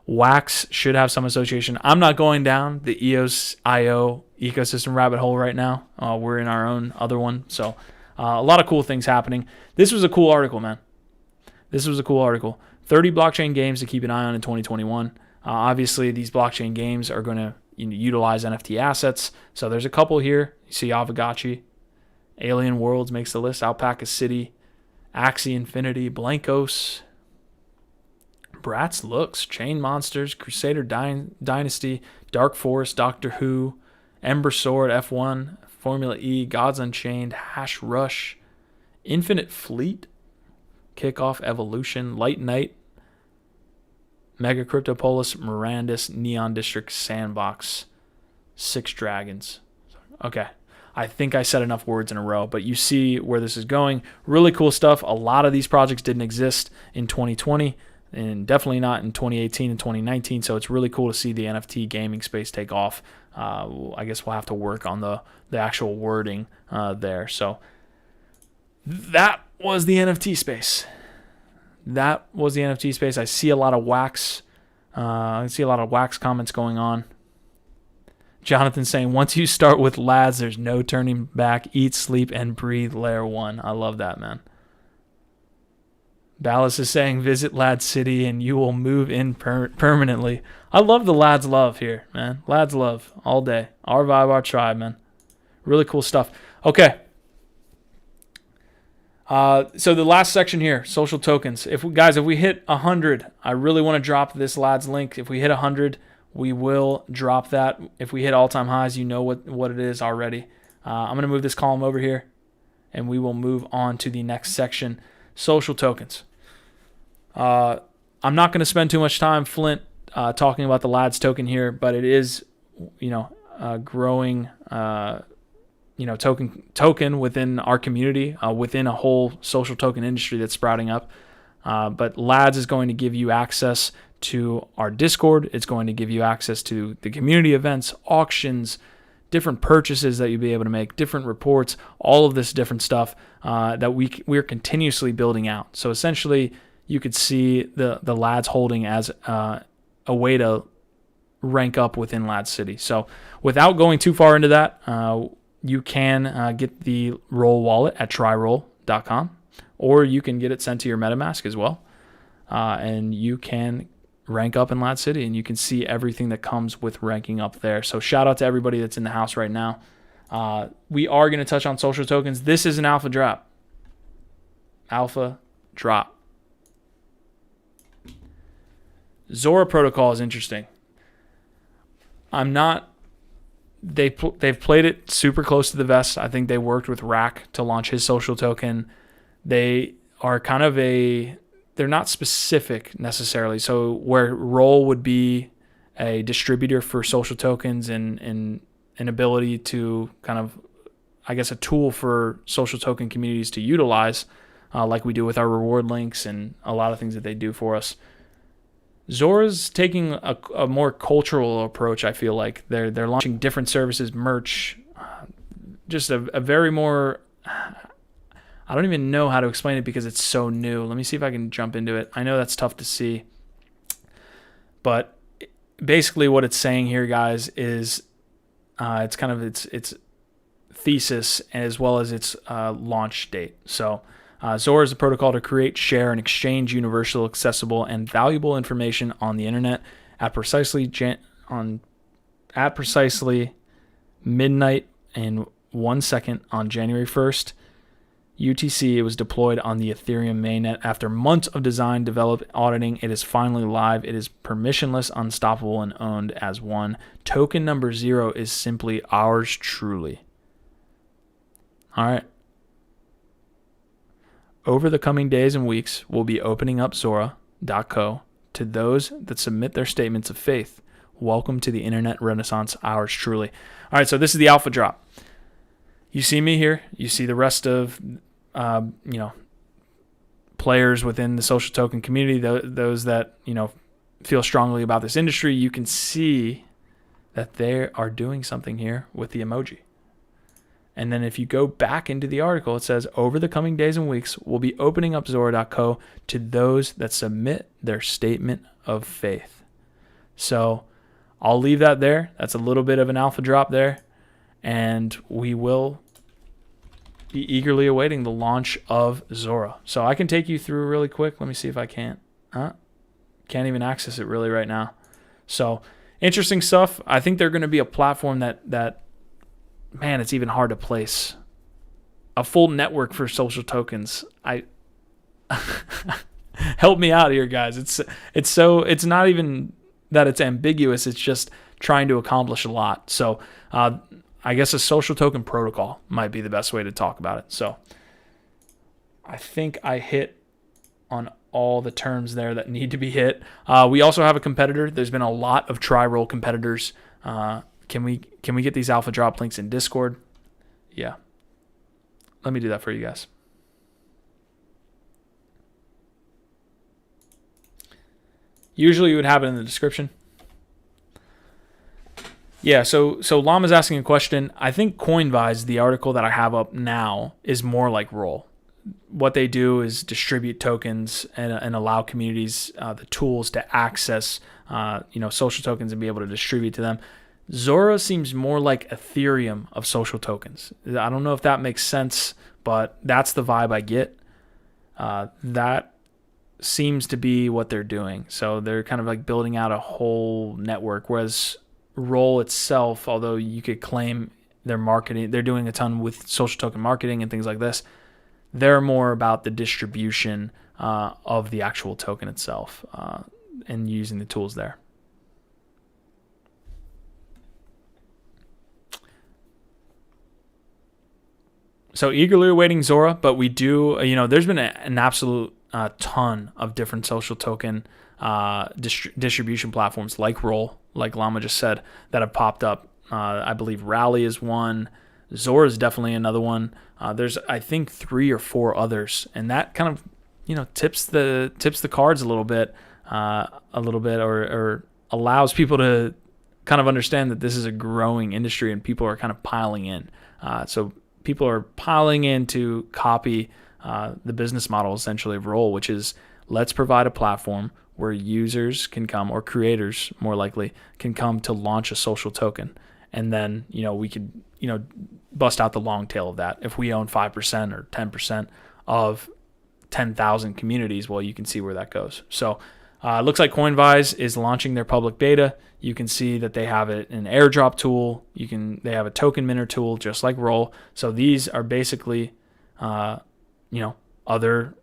Wax should have some association. I'm not going down the EOS IO ecosystem rabbit hole right now. We're in our own other one. So a lot of cool things happening. This was a cool article, man. This was a cool article. 30 blockchain games to keep an eye on in 2021. Obviously, these blockchain games are going to utilize NFT assets. So there's a couple here. You see Aavegotchi, Alien Worlds makes the list, Alpaca City, Axie Infinity, Blankos, Bratz Looks, Chain Monsters, Crusader Dynasty, Dark Forest, Doctor Who, Ember Sword, F1, Formula E, Gods Unchained, Hash Rush, Infinite Fleet, Kickoff, Evolution, Light Knight, Mega Cryptopolis, Mirandus, Neon District, Sandbox, Six Dragons. Okay. I think I said enough words in a row, but you see where this is going. Really cool stuff. A lot of these projects didn't exist in 2020 and definitely not in 2018 and 2019, so it's really cool to see the NFT gaming space take off. I guess we'll have to work on the actual wording there. So that was the NFT space. I see a lot of wax. I see a lot of wax comments going on. Jonathan saying, once you start with LADZ, there's no turning back. Eat, sleep, and breathe Layer 1. I love that, man. Dallas is saying, visit LADZ City and you will move in permanently. I love the LADZ love here, man. LADZ love all day. Our vibe, our tribe, man. Really cool stuff. Okay. So the last section here, social tokens. If we hit 100, I really want to drop this LADZ link. If we hit 100, we will drop that. If we hit all-time highs, you know what it is already. I'm going to move this column over here, and we will move on to the next section, social tokens. I'm not going to spend too much time, Flint, talking about the LADZ token here, but it is, growing, token within our community, within a whole social token industry that's sprouting up. But LADZ is going to give you access to our Discord. It's going to give you access to the community events, auctions, different purchases that you'll be able to make, different reports, all of this different stuff that we're continuously building out. So essentially, you could see the LADZ holding as a way to rank up within LADZ City. So without going too far into that, you can get the Roll wallet at tryroll.com, or you can get it sent to your MetaMask as well. and you can rank up in LADZ City, and you can see everything that comes with ranking up there. So shout out to everybody that's in the house right now. We are going to touch on social tokens. This is an alpha drop. Alpha drop. Zora Protocol is interesting. They've played it super close to the vest. I think they worked with Rack to launch his social token. They are kind of they're not specific necessarily. So where Roll would be a distributor for social tokens and an ability to kind of, I guess, a tool for social token communities to utilize, like we do with our reward links and a lot of things that they do for us. Zora's taking a more cultural approach. I feel like they're launching different services, merch, just a very more, I don't even know how to explain it because it's so new. Let me see if I can jump into it. I know that's tough to see, but basically what it's saying here, guys, is it's kind of its thesis as well as its launch date. So Zora is a protocol to create, share, and exchange universal, accessible, and valuable information on the internet at precisely midnight and 1 second on January 1st. UTC, it was deployed on the Ethereum Mainnet. After months of design, development, auditing, it is finally live. It is permissionless, unstoppable, and owned as one. Token number 0 is simply ours truly. All right. Over the coming days and weeks, we'll be opening up Zora.co to those that submit their statements of faith. Welcome to the internet renaissance, ours truly. All right, so this is the alpha drop. You see me here. You see the rest of, players within the social token community, those that, feel strongly about this industry. You can see that they are doing something here with the emoji. And then if you go back into the article, it says, over the coming days and weeks, we'll be opening up Zora.co to those that submit their statement of faith. So I'll leave that there. That's a little bit of an alpha drop there. And we will be eagerly awaiting the launch of Zora. So I can take you through really quick. Let me see if I can't. Can't even access it really right now. So interesting stuff. I think they're going to be a platform that man, it's even hard to place a full network for social tokens. Help me out here, guys. It's not even that it's ambiguous. It's just trying to accomplish a lot. So I guess a social token protocol might be the best way to talk about it. So I think I hit on all the terms there that need to be hit. We also have a competitor. There's been a lot of try-roll competitors. Can we get these alpha drop links in Discord? Yeah. Let me do that for you guys. Usually you would have it in the description. Yeah, so Llama's asking a question. I think Coinvise, the article that I have up now, is more like Roll. What they do is distribute tokens and allow communities the tools to access social tokens and be able to distribute to them. Zora seems more like Ethereum of social tokens. I don't know if that makes sense, but that's the vibe I get. That seems to be what they're doing. So they're kind of like building out a whole network, whereas Roll itself, although you could claim they're doing a ton with social token marketing and things like this, they're more about the distribution of the actual token itself and using the tools there. So eagerly awaiting Zora, but we do, there's been an absolute ton of different social token distribution platforms like Roll, like Llama just said, that have popped up. I believe Rally is one. Zora is definitely another one. There's, I think, 3 or 4 others, and that kind of, tips the cards a little bit, or allows people to kind of understand that this is a growing industry and people are kind of piling in. So people are piling in to copy the business model essentially of Roll, which is let's provide a platform where users can come, or creators more likely can come to launch a social token. And then, we could, bust out the long tail of that. If we own 5% or 10% of 10,000 communities, well, you can see where that goes. So it looks like Coinvise is launching their public beta. You can see that they have an airdrop tool. They have a token minter tool, just like Roll. So these are basically, other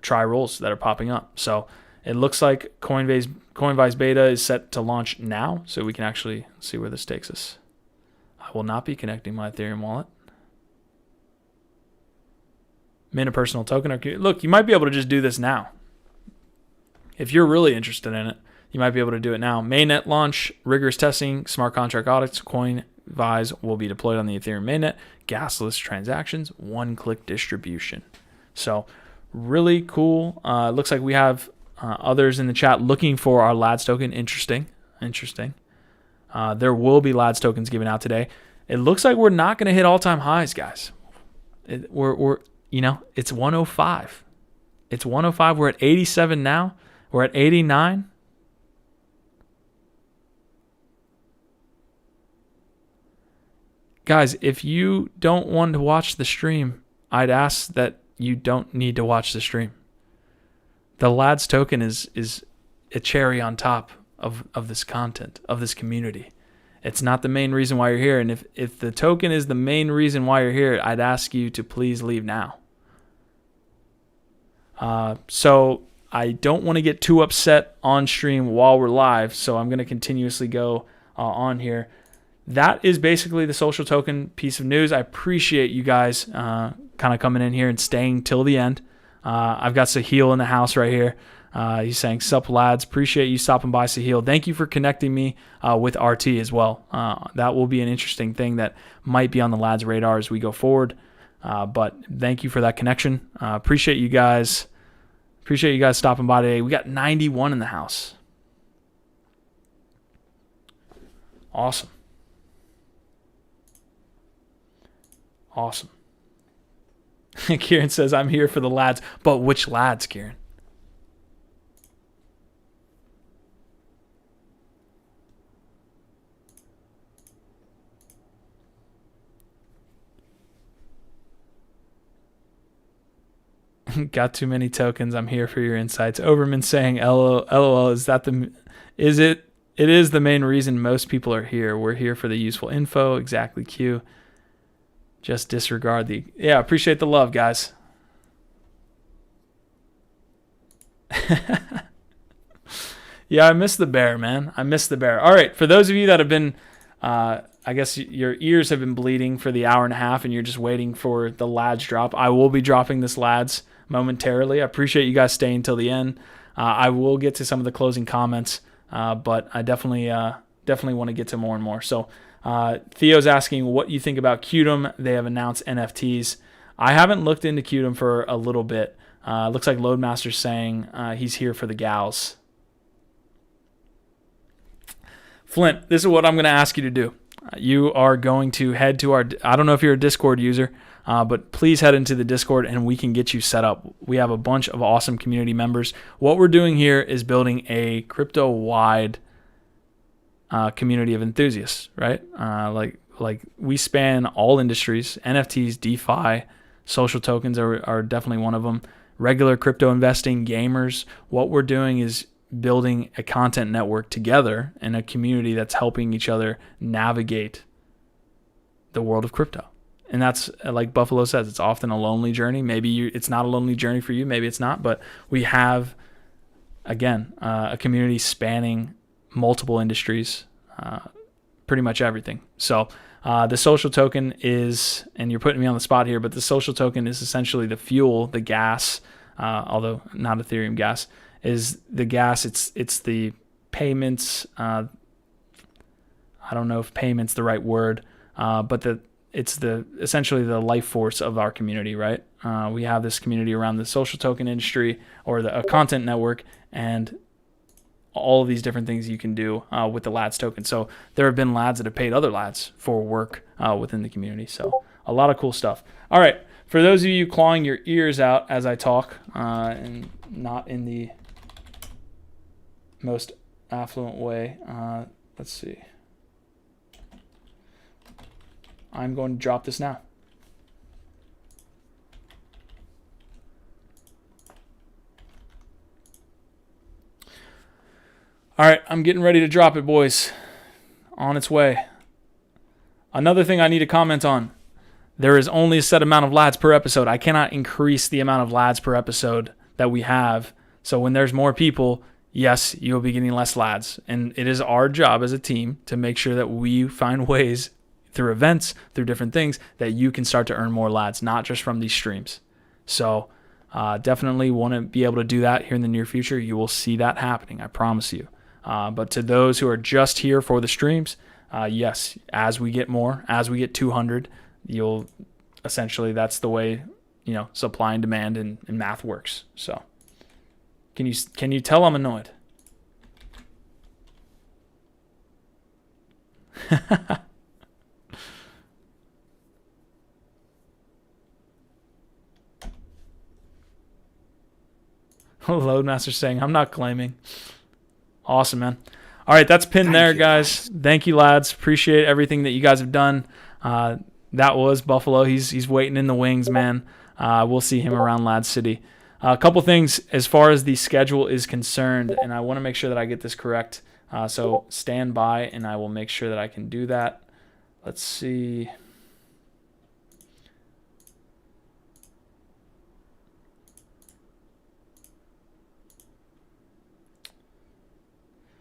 try rolls that are popping up. So it looks like Coinvise beta is set to launch now. So we can actually see where this takes us. I will not be connecting my Ethereum wallet. Mint a personal token. Look, you might be able to just do this now. If you're really interested in it, you might be able to do it now. Mainnet launch, rigorous testing, smart contract audits, Coinvise will be deployed on the Ethereum mainnet, gasless transactions, one-click distribution. So really cool. Looks like we have others in the chat looking for our LADZ token. Interesting. There will be LADZ tokens given out today. It looks like we're not going to hit all-time highs, guys. It's 105. It's 105. We're at 87 now. We're at 89. Guys, if you don't want to watch the stream, I'd ask that you don't need to watch the stream. The LADZ token is a cherry on top of this content, of this community. It's not the main reason why you're here. And if the token is the main reason why you're here, I'd ask you to please leave now. So I don't want to get too upset on stream while we're live, so I'm going to continuously go on here. That is basically the social token piece of news. I appreciate you guys kind of coming in here and staying till the end. I've got Sahil in the house right here. He's saying, sup lads, appreciate you stopping by, Sahil. Thank you for connecting me with RT as well. That will be an interesting thing that might be on the lads radar as we go forward. But thank you for that connection. Appreciate you guys. Appreciate you guys stopping by today. We got 91 in the house. Awesome. Kieran says, I'm here for the lads. But which lads, Kieran? Got too many tokens. I'm here for your insights. Overman saying, LOL, is it? It is the main reason most people are here. We're here for the useful info. Exactly, Q. Just disregard yeah, appreciate the love, guys. Yeah, I miss the bear, man. I miss the bear. All right, for those of you that have been, I guess your ears have been bleeding for the hour and a half and you're just waiting for the LADZ drop, I will be dropping this LADZ momentarily. I appreciate you guys staying till the end. I will get to some of the closing comments, but I definitely want to get to more and more. So Theo's asking what you think about Qtum. They have announced NFTs. I haven't looked into Qtum for a little bit. Looks like Loadmaster's saying he's here for the gals. Flint, this is what I'm going to ask you to do. You are going to head to I don't know if you're a Discord user, but please head into the Discord and we can get you set up. We have a bunch of awesome community members. What we're doing here is building a crypto-wide community of enthusiasts, right? Like we span all industries. NFTs, DeFi, social tokens are definitely one of them. Regular crypto investing, gamers. What we're doing is building a content network together in a community that's helping each other navigate the world of crypto. And that's, like Buffalo says, it's often a lonely journey. Maybe it's not a lonely journey for you. Maybe it's not. But we have, again, a community spanning multiple industries, pretty much everything. So the social token is, and you're putting me on the spot here, but the social token is essentially the fuel, the gas, although not Ethereum gas, is the gas. It's the payments. I don't know if payment's the right word, but it's essentially the life force of our community, right? We have this community around the social token industry or a content network, and all of these different things you can do with the LADZ token. So there have been LADZ that have paid other LADZ for work within the community. So a lot of cool stuff. All right, for those of you clawing your ears out as I talk, and not in the most affluent way, let's see. I'm going to drop this now. All right, I'm getting ready to drop it, boys. On its way. Another thing I need to comment on. There is only a set amount of LADs per episode. I cannot increase the amount of LADs per episode that we have. So when there's more people, yes, you'll be getting less LADs. And it is our job as a team to make sure that we find ways through events, through different things, that you can start to earn more LADs, not just from these streams. So definitely want to be able to do that here in the near future. You will see that happening, I promise you. But to those who are just here for the streams, yes, as we get more, as we get 200, you'll essentially, that's the way, supply and demand and math works. So can you tell I'm annoyed? Loadmaster saying, I'm not claiming. Awesome, man. All right, that's pinned there, guys. Thank you, lads. Appreciate everything that you guys have done. That was Buffalo. He's waiting in the wings, man. We'll see him around Lad City. A couple things as far as the schedule is concerned, and I want to make sure that I get this correct. So stand by, and I will make sure that I can do that. Let's see.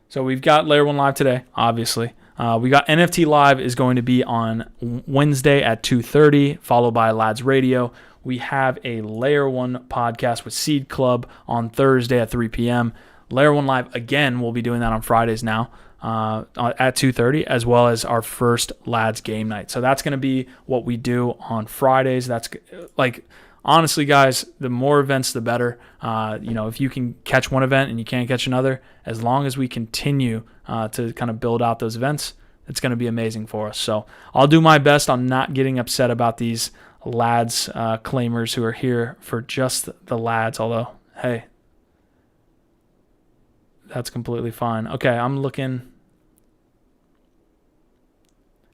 So we've got Layer1Live today, obviously. We got NFT Live is going to be on Wednesday at 2:30, followed by LADZ Radio. We have a Layer1 podcast with Seed Club on Thursday at 3 p.m. Layer1Live, again, we'll be doing that on Fridays now at 2:30, as well as our first LADZ game night. So that's going to be what we do on Fridays. That's like... Honestly, guys, the more events, the better. If you can catch one event and you can't catch another, as long as we continue to kind of build out those events, it's going to be amazing for us. So I'll do my best on not getting upset about these LADs claimers who are here for just the LADs, although, hey, that's completely fine. Okay, I'm looking.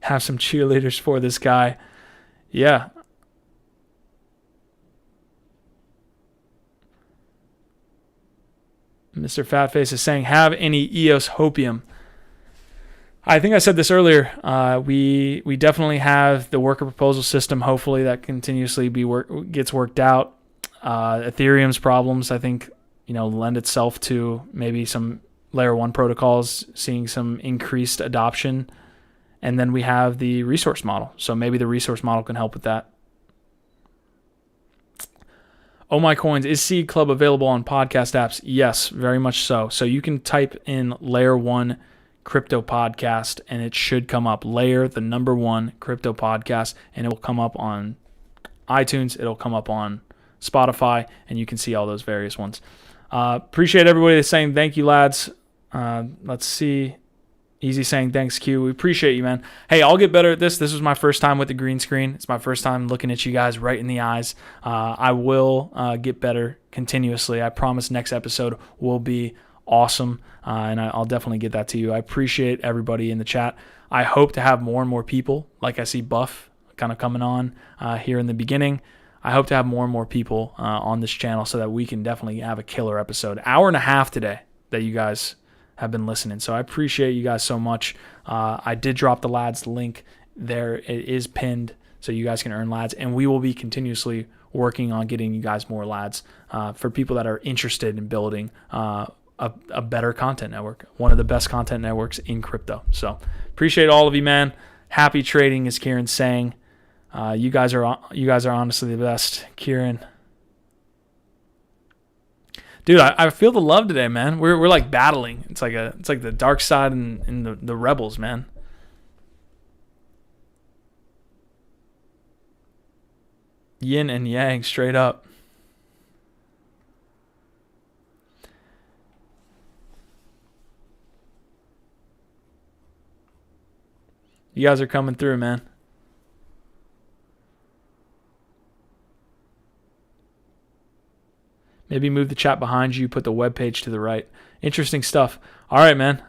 Have some cheerleaders for this guy. Yeah. Mr. Fatface is saying, have any EOS hopium? I think I said this earlier. We definitely have the worker proposal system. Hopefully that continuously gets worked out. Ethereum's problems, I think, lend itself to maybe some layer 1 protocols seeing some increased adoption. And then we have the resource model. So maybe the resource model can help with that. Oh My Coins, is Seed Club available on podcast apps? Yes, very much so. So you can type in Layer 1 Crypto Podcast and it should come up. Layer, the number 1 Crypto Podcast, and it will come up on iTunes. It'll come up on Spotify, and you can see all those various ones. Appreciate everybody that's saying thank you, lads. Let's see. Easy saying thanks, Q. We appreciate you, man. Hey, I'll get better at this. This was my first time with the green screen. It's my first time looking at you guys right in the eyes. I will get better continuously. I promise next episode will be awesome, and I'll definitely get that to you. I appreciate everybody in the chat. I hope to have more and more people, like I see Buff kind of coming on here in the beginning. I hope to have more and more people on this channel so that we can definitely have a killer episode. Hour and a half today that you guys have been listening. So I appreciate you guys so much. I did drop the LADS link there. It is pinned so you guys can earn LADS, and we will be continuously working on getting you guys more LADS for people that are interested in building a better content network, one of the best content networks in crypto. So appreciate all of you, man. Happy trading, as Kieran's saying. You guys are honestly the best, Kieran. Dude, I feel the love today, man. We're like battling. It's like the dark side and the rebels, man. Yin and yang, straight up. You guys are coming through, man. Maybe move the chat behind you, put the webpage to the right. Interesting stuff. All right, man.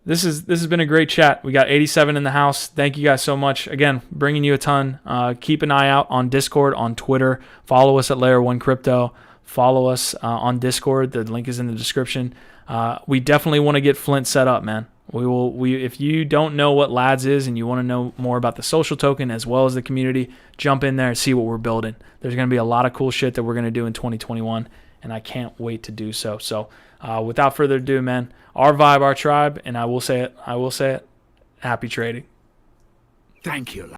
This has been a great chat. We got 87 in the house. Thank you guys so much. Again, bringing you a ton. Keep an eye out on Discord, on Twitter. Follow us at Layer 1 Crypto. Follow us on Discord. The link is in the description. We definitely want to get Flint set up, man. If you don't know what LADZ is and you want to know more about the social token as well as the community, jump in there and see what we're building. There's going to be a lot of cool shit that we're going to do in 2021, and I can't wait to do so. So without further ado, man, our vibe, our tribe, and I will say it, happy trading. Thank you.